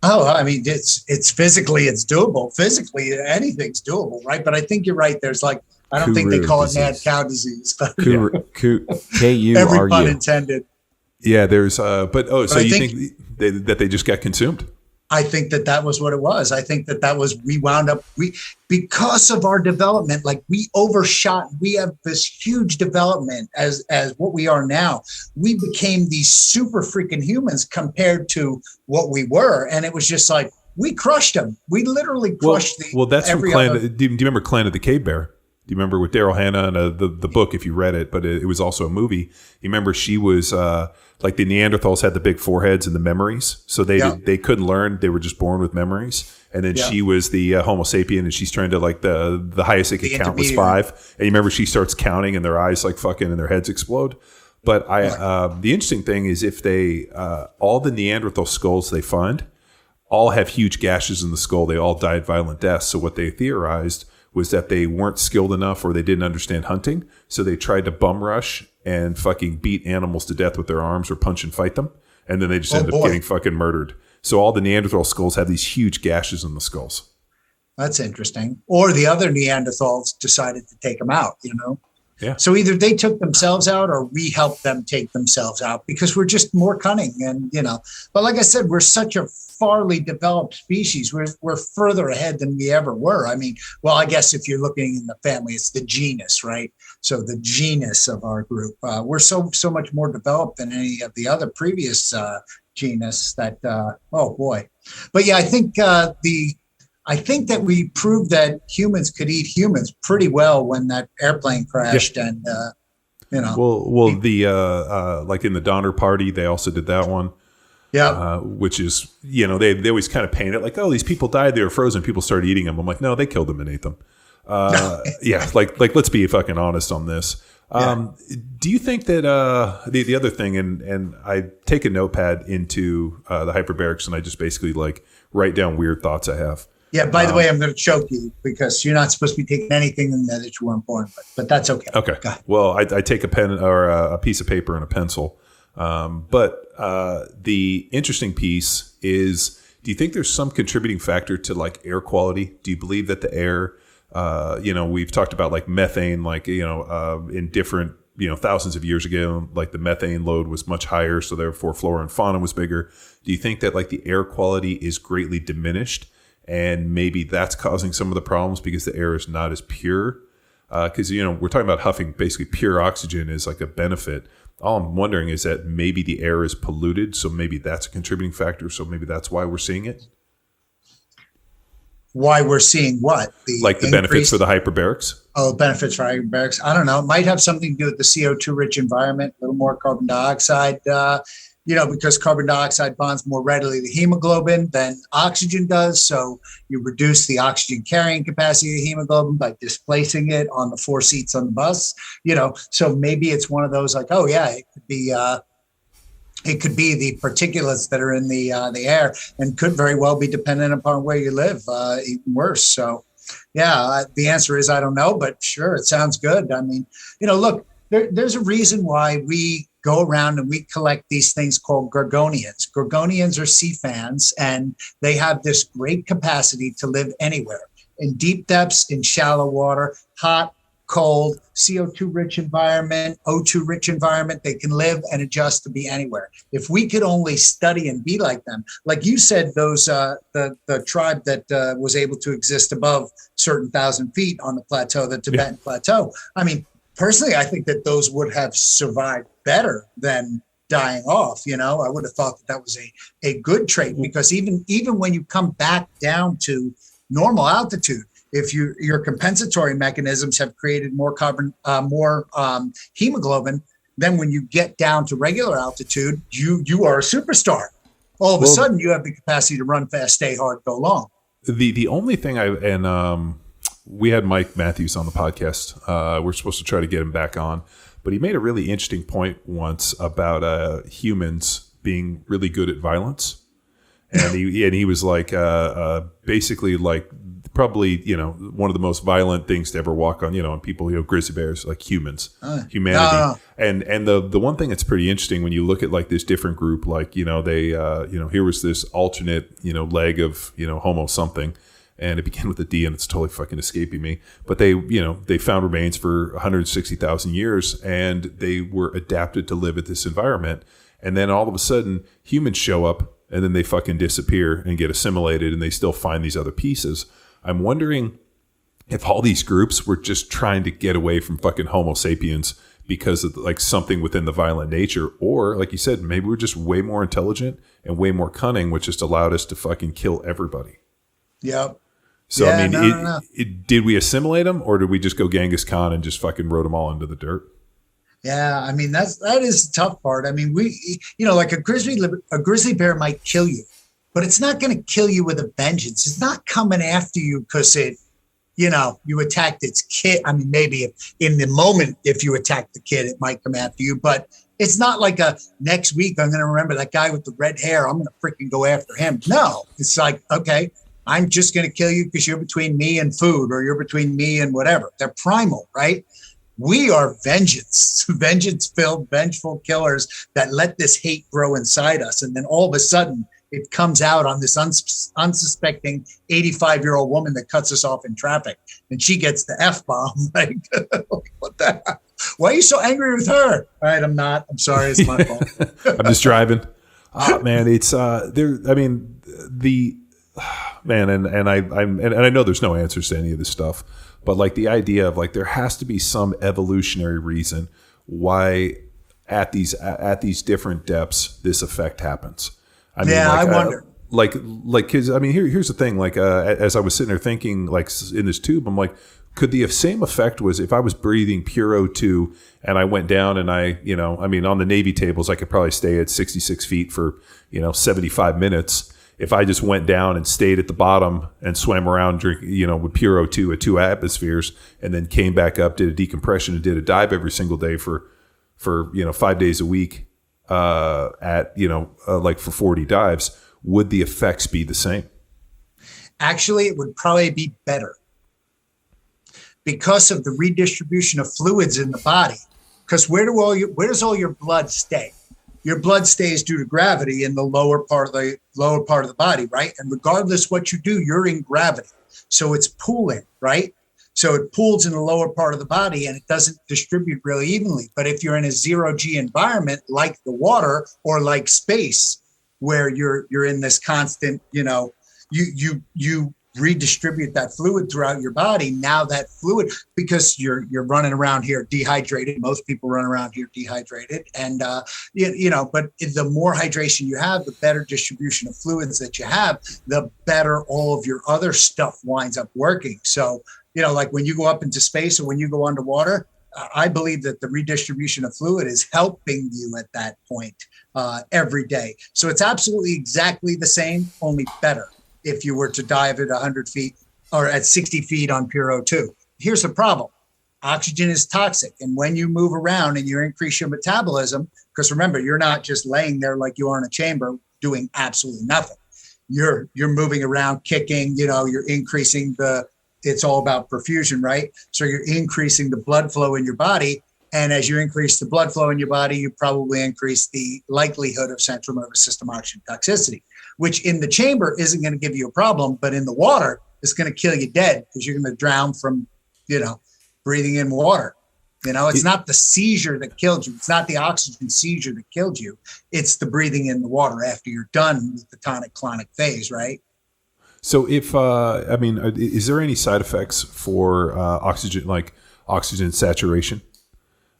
Oh, I mean, it's physically, it's doable. Physically, anything's doable, right? But I think you're right. There's like, I don't think they call it mad cow disease. But K-U-R-U. Every pun intended. Yeah, there's, so you think that they just got consumed? I think that was what it was. I think that was, we wound up, because of our development, like we overshot, we have this huge development as what we are now. We became these super freaking humans compared to what we were. And it was just like, we crushed them. We literally crushed that's from do you remember Clan of the Cave Bear? Do you remember with Daryl Hannah and the book, if you read it, but it was also a movie. You remember she was like the Neanderthals had the big foreheads and the memories. So they couldn't learn. They were just born with memories. And then she was the Homo sapien, and she's trying to like the highest they could count was 5. And you remember she starts counting and their eyes like fucking and their heads explode. But the interesting thing is if they all the Neanderthal skulls they find all have huge gashes in the skull. They all died violent deaths. So what they theorized was that they weren't skilled enough or they didn't understand hunting. So they tried to bum rush and fucking beat animals to death with their arms or punch and fight them. And then they just ended up getting fucking murdered. So all the Neanderthal skulls have these huge gashes in the skulls. That's interesting. Or the other Neanderthals decided to take them out, Yeah. So either they took themselves out or we helped them take themselves out because we're just more cunning. And, but like I said, we're such a farly developed species. We're further ahead than we ever were. I mean, well, I guess if you're looking in the family, it's the genus, right? So the genus of our group, we're so much more developed than any of the other previous genus that, oh boy. But yeah, I think that we proved that humans could eat humans pretty well when that airplane crashed. Yeah. And, Well, the like in the Donner Party, they also did that one. Yeah. Which is, they always kind of paint it like, oh, these people died, they were frozen, people started eating them. I'm like, no, they killed them and ate them. Yeah, like let's be fucking honest on this. Do you think that the other thing, and I take a notepad into the Hyperbarics, and I just basically like write down weird thoughts I have. Yeah, by the way, I'm going to choke you because you're not supposed to be taking anything in that you weren't born with, but that's okay. Okay. Well, I take a pen or a piece of paper and a pencil. But the interesting piece is, do you think there's some contributing factor to like air quality? Do you believe that the air, we've talked about like methane, like, in different, thousands of years ago, like the methane load was much higher. So therefore flora and fauna was bigger. Do you think that like the air quality is greatly diminished? And maybe that's causing some of the problems because the air is not as pure. Because, we're talking about huffing basically pure oxygen is like a benefit. All I'm wondering is that maybe the air is polluted. So maybe that's a contributing factor. So maybe that's why we're seeing it. Why we're seeing what? The benefits for the hyperbarics? Oh, benefits for hyperbarics. I don't know. It might have something to do with the CO2 rich environment, a little more carbon dioxide, because carbon dioxide bonds more readily to hemoglobin than oxygen does. So you reduce the oxygen carrying capacity of hemoglobin by displacing it on the 4 seats on the bus, so maybe it's one of those like, oh yeah, it could be the particulates that are in the air and could very well be dependent upon where you live, even worse. So yeah, the answer is, I don't know, but sure. It sounds good. I mean, look, there's a reason why we go around and we collect these things called gorgonians. Gorgonians are sea fans, and they have this great capacity to live anywhere, in deep depths, in shallow water, hot, cold, CO2-rich environment, O2-rich environment. They can live and adjust to be anywhere. If we could only study and be like them, like you said, those the tribe that was able to exist above certain 1,000 feet on the plateau, the Tibetan plateau. I mean, personally, I think that those would have survived better than dying off. I would have thought that was a good trait, because even when you come back down to normal altitude, if your compensatory mechanisms have created more hemoglobin, then when you get down to regular altitude, you are a superstar. All of a sudden, you have the capacity to run fast, stay hard, go long. The only thing we had Mike Matthews on the podcast. We're supposed to try to get him back on, but he made a really interesting point once about humans being really good at violence, and he was like, basically like probably one of the most violent things to ever walk on, and people, grizzly bears, like humanity. And the one thing that's pretty interesting when you look at like this different group, like they here was this alternate leg of Homo something. And it began with a D, and it's totally fucking escaping me. But they found remains for 160,000 years, and they were adapted to live at this environment. And then all of a sudden, humans show up, and then they fucking disappear and get assimilated, and they still find these other pieces. I'm wondering if all these groups were just trying to get away from fucking Homo sapiens because of like something within the violent nature, or like you said, maybe we're just way more intelligent and way more cunning, which just allowed us to fucking kill everybody. Yep. So, yeah, I mean, did we assimilate them, or did we just go Genghis Khan and just fucking rode them all into the dirt? Yeah, I mean, that is the tough part. I mean, like a grizzly bear might kill you, but it's not going to kill you with a vengeance. It's not coming after you because you attacked its kid. I mean, maybe in the moment, if you attack the kid, it might come after you, but it's not like next week, I'm going to remember that guy with the red hair. I'm going to freaking go after him. No, it's like, okay, I'm just going to kill you because you're between me and food, or you're between me and whatever. They're primal, right? We are vengeance-filled, vengeful killers that let this hate grow inside us. And then all of a sudden, it comes out on this unsuspecting 85-year-old woman that cuts us off in traffic. And she gets the F-bomb. Like, what the hell? Why are you so angry with her? All right, I'm not. I'm sorry. It's my fault. I'm just driving. Man, it's there. I mean, man, and I know there's no answers to any of this stuff, but like the idea of like there has to be some evolutionary reason why at these different depths this effect happens. I mean, I wonder. Because I mean, here's the thing. Like as I was sitting there thinking, like in this tube, I'm like, could the same effect was if I was breathing pure O2 and I went down and I mean, on the Navy tables, I could probably stay at 66 feet for 75 minutes. if I just went down and stayed at the bottom and swam around, with pure O2 at 2 atmospheres, and then came back up, did a decompression, and did a dive every single day for 5 days a week, like for 40 dives, would the effects be the same? Actually, it would probably be better because of the redistribution of fluids in the body. Because where does all your blood stay? Your blood stays due to gravity in the lower part of the body, right? And regardless what you do, you're in gravity. So it's pooling, right? So it pools in the lower part of the body and it doesn't distribute really evenly. But if you're in a 0G environment like the water or like space, where you're in this constant, you redistribute that fluid throughout your body. Now that fluid, because you're running around here dehydrated, most people run around here dehydrated, and but the more hydration you have, the better distribution of fluids that you have, the better all of your other stuff winds up working. So like when you go up into space or when you go underwater, I believe that the redistribution of fluid is helping you at that point every day. So it's absolutely exactly the same, only better. If you were to dive at 100 feet or at 60 feet on pure O2. Here's the problem. Oxygen is toxic. And when you move around and you increase your metabolism, because remember, you're not just laying there like you are in a chamber doing absolutely nothing. You're moving around, kicking, you're increasing it's all about perfusion, right? So you're increasing the blood flow in your body. And as you increase the blood flow in your body, you probably increase the likelihood of central nervous system oxygen toxicity, which in the chamber isn't going to give you a problem, but in the water, it's going to kill you dead because you're going to drown from, breathing in water. It's not the seizure that killed you. It's not the oxygen seizure that killed you. It's the breathing in the water after you're done with the tonic-clonic phase, right? So if, is there any side effects for oxygen, like oxygen saturation?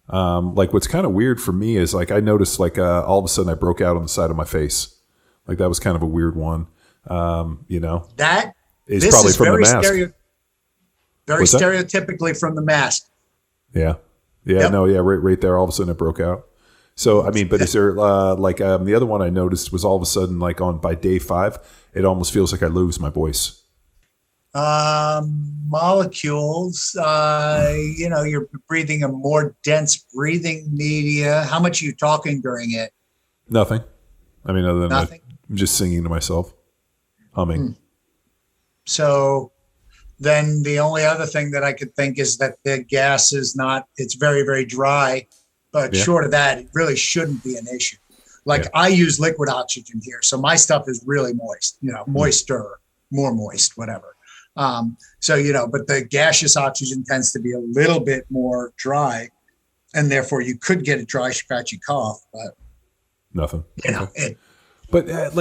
Like what's kind of weird for me is like I noticed like all of a sudden I broke out on the side of my face. Like that was kind of a weird one. That is probably from the mask. Very stereotypically from the mask. Yeah. Yep. Right there. All of a sudden it broke out. So, but is there the other one I noticed was all of a sudden like by day 5, it almost feels like I lose my voice. Molecules, you're breathing a more dense breathing media. How much are you talking during it? Nothing. Other than nothing. I'm just singing to myself, humming. So then the only other thing that I could think is that the gas it's very, very dry, but short of that, it really shouldn't be an issue. Like I use liquid oxygen here. So my stuff is really moist, moister, more moist, whatever. But the gaseous oxygen tends to be a little bit more dry, and therefore you could get a dry, scratchy cough, but nothing. But and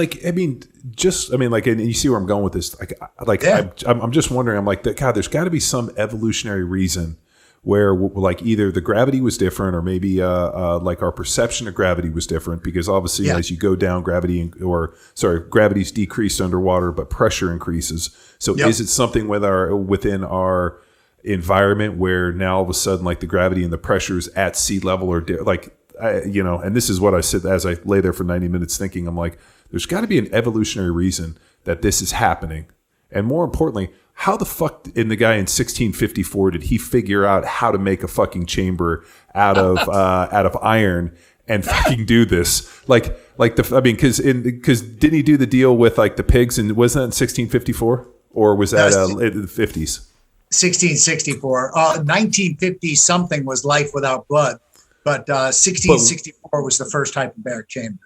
you see where I'm going with this. I'm just wondering. I'm like, God, there's got to be some evolutionary reason where like either the gravity was different, or maybe like our perception of gravity was different, because obviously as you go down, gravity's decreased underwater, but pressure increases. So is it something within our environment where now all of a sudden like the gravity and the pressures at sea level are and this is what I said as I lay there for 90 minutes thinking, I'm like, there's got to be an evolutionary reason that this is happening. And more importantly, how the fuck in the guy in 1654 did he figure out how to make a fucking chamber out of iron and fucking do this? Because didn't he do the deal with like the pigs, and was that in 1654 or was that in the 50s? 1664, 1950 something was life without blood. But 1664 was the first hyperbaric chamber.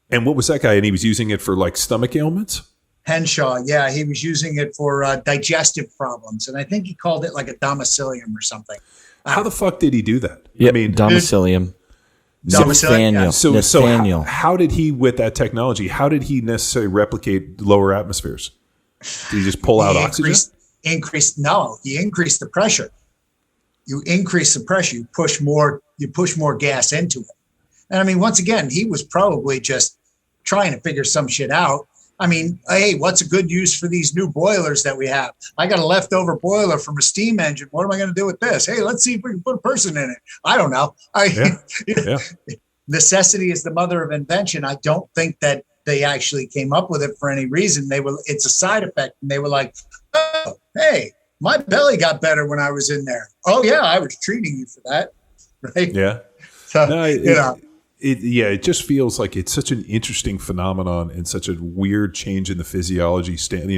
And what was that guy? And he was using it for like stomach ailments? Henshaw, he was using it for digestive problems. And I think he called it like a domicilium or something. How the fuck did he do that? Yep, domicilium. Nathaniel. So how did he, with that technology, how did he necessarily replicate lower atmospheres? Did he just pull out oxygen? He increased the pressure. You increase the pressure, you push more gas into it. And once again, he was probably just trying to figure some shit out. Hey, what's a good use for these new boilers that we have? I got a leftover boiler from a steam engine. What am I going to do with this? Hey, let's see if we can put a person in it. I don't know. Necessity is the mother of invention. I don't think that they actually came up with it for any reason. It's a side effect. And they were like, oh, hey, my belly got better when I was in there. Oh yeah, I was treating you for that. Right. Yeah. So, no, it just feels like it's such an interesting phenomenon and such a weird change in the physiology,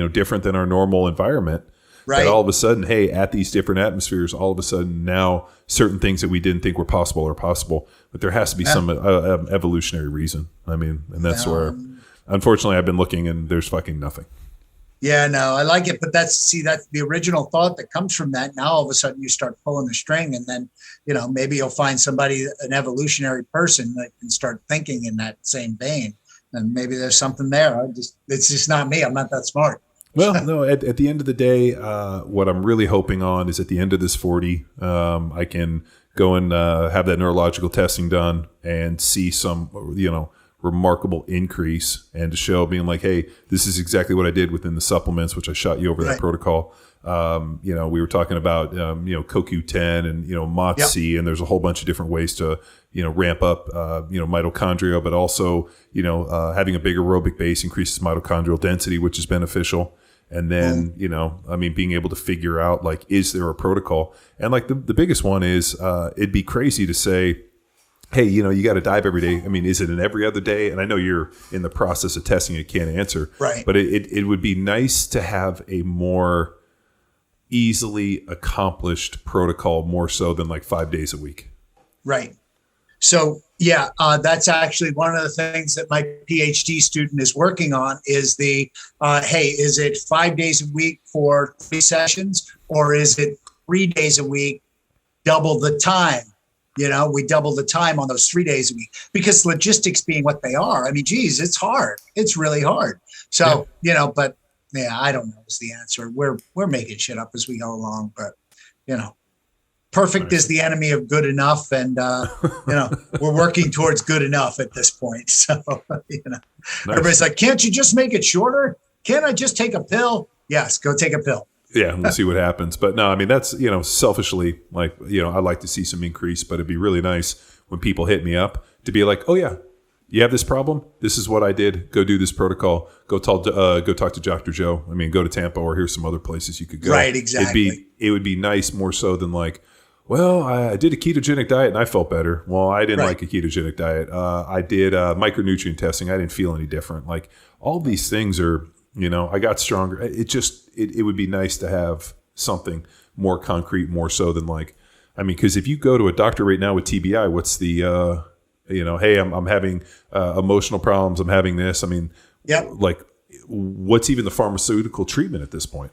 different than our normal environment. Right. That all of a sudden, hey, at these different atmospheres, all of a sudden now certain things that we didn't think were possible are possible. But there has to be some evolutionary reason. I mean, and that's where, unfortunately, I've been looking and there's fucking nothing. Yeah, no, I like it. But that's the original thought that comes from that. Now, all of a sudden you start pulling the string and then, maybe you'll find somebody, an evolutionary person that can start thinking in that same vein. And maybe there's something there. It's just not me. I'm not that smart. Well, no, at the end of the day, what I'm really hoping on is at the end of this 40, I can go and have that neurological testing done and see some, remarkable increase, and to show being like, hey, this is exactly what I did within the supplements, which I shot you over that protocol. We were talking about, CoQ10 and, MOTS-C, and there's a whole bunch of different ways to, ramp up, mitochondria, but also, having a big aerobic base increases mitochondrial density, which is beneficial. And then, being able to figure out, like, is there a protocol? And like the biggest one is, it'd be crazy to say, hey, you got to dive every day. I mean, is it an every other day? And I know you're in the process of testing it, can't answer. Right. But it would be nice to have a more easily accomplished protocol, more so than like 5 days a week. Right. So, yeah, that's actually one of the things that my PhD student is working on is hey, is it 5 days a week for 3 sessions, or is it 3 days a week, double the time? We double the time on those 3 days a week, because logistics being what they are, I mean, geez, it's hard. It's really hard. So, but yeah, I don't know is the answer. We're making shit up as we go along, but, perfect is the enemy of good enough. And, we're working towards good enough at this point. So, everybody's like, can't you just make it shorter? Can't I just take a pill? Yes, go take a pill. Yeah, we'll see what happens. But no, I mean, that's, selfishly, like, I'd like to see some increase, but it'd be really nice when people hit me up to be like, oh yeah, you have this problem? This is what I did. Go do this protocol. Go talk to Dr. Joe. I mean, go to Tampa, or here's some other places you could go. Right, exactly. It would be nice more so than like, well, I did a ketogenic diet and I felt better. Well, I didn't like a ketogenic diet. I did micronutrient testing. I didn't feel any different. Like, all these things are, I got stronger. It would be nice to have something more concrete, more so than like, I mean, because if you go to a doctor right now with TBI, what's the, hey, I'm having emotional problems. I'm having this. I mean, like, what's even the pharmaceutical treatment at this point?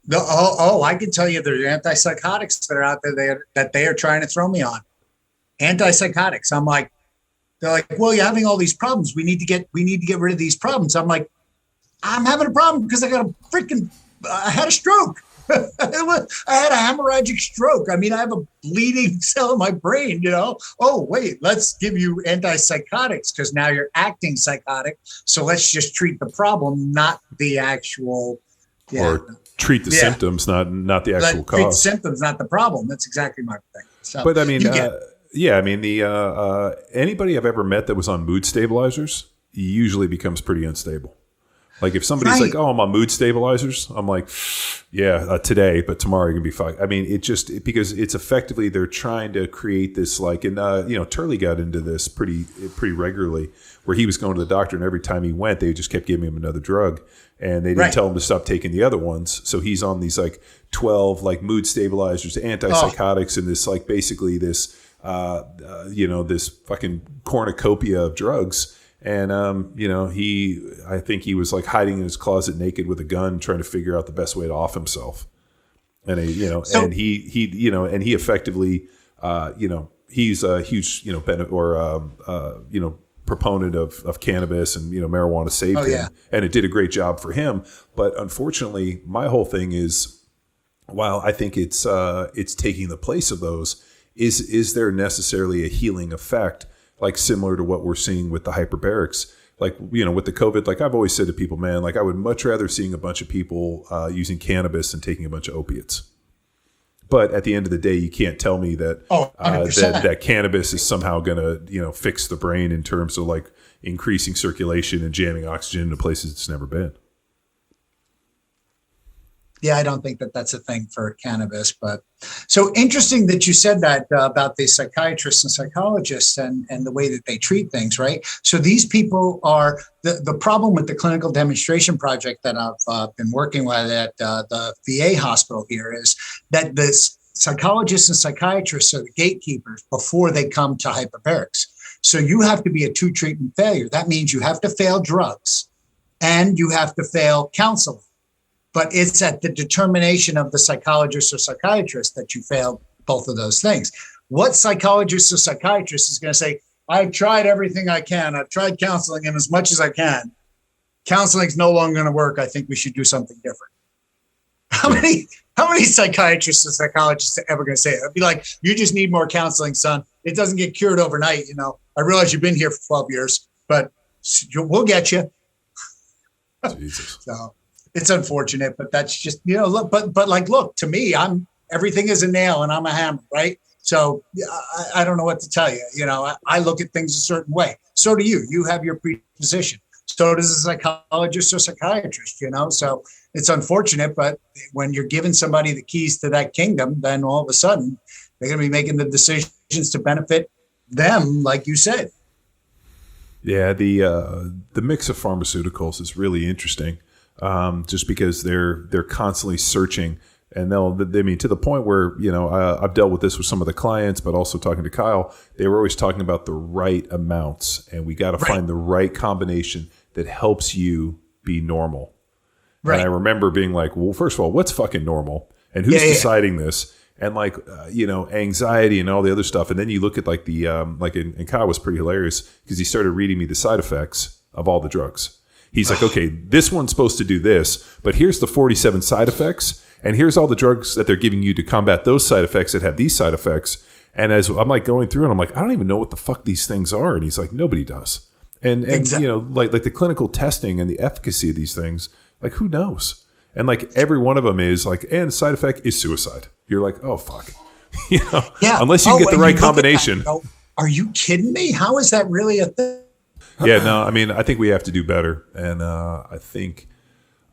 No, I can tell you there are antipsychotics that are out there that they are trying to throw me on. Antipsychotics. I'm like, they're like, well, you're having all these problems. We need to get rid of these problems. I'm like, I'm having a problem because I had a stroke. I had a hemorrhagic stroke. I mean, I have a bleeding cell in my brain, Oh, wait, let's give you antipsychotics because now you're acting psychotic. So let's just treat the problem, not the actual. Or treat the symptoms, not the actual cause. Treat symptoms, not the problem. That's exactly my thing. So, but I mean, anybody I've ever met that was on mood stabilizers usually becomes pretty unstable. Like, if somebody's like, oh, I'm on mood stabilizers, I'm like, yeah, today, but tomorrow you're going to be fine. I mean, because it's effectively, they're trying to create this, like, and, Turley got into this pretty regularly, where he was going to the doctor, and every time he went, they just kept giving him another drug, and they didn't tell him to stop taking the other ones. So he's on these, like, 12, like, mood stabilizers, antipsychotics, and this, like, basically this, this fucking cornucopia of drugs. And, I think he was like hiding in his closet naked with a gun, trying to figure out the best way to off himself. And, and he effectively, he's a huge, proponent of cannabis, and, marijuana saved him, and it did a great job for him. But unfortunately, my whole thing is, while I think it's taking the place of those, is there necessarily a healing effect? Like, similar to what we're seeing with the hyperbarics, like, with the COVID, like, I've always said to people, man, like, I would much rather seeing a bunch of people using cannabis than taking a bunch of opiates, But at the end of the day, you can't tell me that that cannabis is somehow going to fix the brain in terms of like increasing circulation and jamming oxygen into places it's never been. Yeah, I don't think that that's a thing for cannabis. But so interesting that you said that about the psychiatrists and psychologists and the way that they treat things, right? So these people are the problem with the clinical demonstration project that I've been working with at the VA hospital here is that the psychologists and psychiatrists are the gatekeepers before they come to hyperbarics. So you have to be a 2 treatment failure. That means you have to fail drugs and you have to fail counseling. But it's at the determination of the psychologist or psychiatrist that you failed both of those things. What psychologist or psychiatrist is going to say, I've tried everything I can. I've tried counseling and as much as I can. Counseling's no longer going to work. I think we should do something different. How many psychiatrists or psychologists are ever going to say it? I'd be like, you just need more counseling, son. It doesn't get cured overnight. I realize you've been here for 12 years, but we'll get you. Jesus. So. It's unfortunate, but that's just, look, look, to me, everything is a nail and I'm a hammer, right? So I don't know what to tell you. I look at things a certain way. So do you. You have your predisposition. So does a psychologist or psychiatrist, So it's unfortunate, but when you're giving somebody the keys to that kingdom, then all of a sudden they're going to be making the decisions to benefit them, like you said. Yeah, the mix of pharmaceuticals is really interesting. Just because they're constantly searching, and to the point where I've dealt with this with some of the clients, but also talking to Kyle, they were always talking about the right amounts, and we got to find the right combination that helps you be normal. Right. And I remember being like, well, first of all, what's fucking normal, and who's deciding this? And anxiety and all the other stuff, and then you look at and Kyle was pretty hilarious because he started reading me the side effects of all the drugs. He's like, okay, this one's supposed to do this, but here's the 47 side effects, and here's all the drugs that they're giving you to combat those side effects that have these side effects. And as I'm like going through, and I'm like, I don't even know what the fuck these things are. And he's like, nobody does. And exactly. Like the clinical testing and the efficacy of these things, like who knows? And like every one of them is like, and side effect is suicide. You're like, oh fuck, unless you get the right combination. Are you kidding me? How is that really a thing? Yeah, no, I mean, I think we have to do better. And I think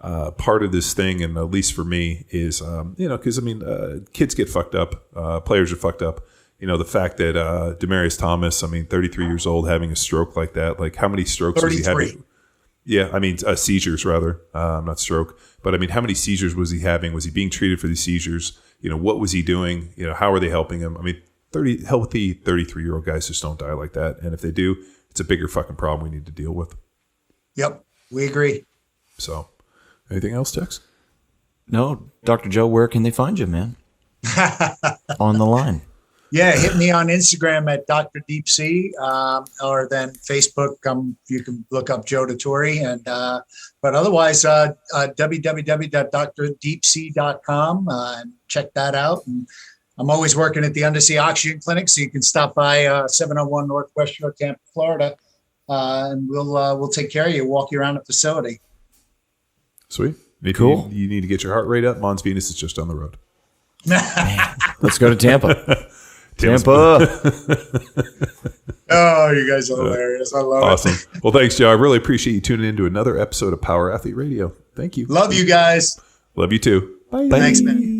part of this thing, and at least for me, is, because, kids get fucked up. Players are fucked up. The fact that Demaryius Thomas, 33 years old, having a stroke like that, like how many strokes was he having? Yeah, seizures rather, not stroke. But how many seizures was he having? Was he being treated for these seizures? What was he doing? How are they helping him? Healthy 33-year-old guys just don't die like that. And if they do, it's a bigger fucking problem we need to deal with. Yep, we agree. So, anything else, Tex? No, Dr. Joe, where can they find you, man? On the line. Yeah, hit me on Instagram at Dr. Deep Sea, or then Facebook. You can look up Joe Dituri, and but otherwise, www.drdeepsea.com, and check that out. And I'm always working at the Undersea Oxygen Clinic, so you can stop by 701 Northwest Shore, Tampa, Florida, and we'll take care of you, walk you around the facility. Sweet. Maybe cool. You need to get your heart rate up. Mons Venus is just down the road. Let's go to Tampa. Tampa. Oh, you guys are hilarious. I love it. Awesome. Well, thanks, Joe. I really appreciate you tuning in to another episode of Power Athlete Radio. Thank you. Love you guys. Love you too. Bye. Thanks, man.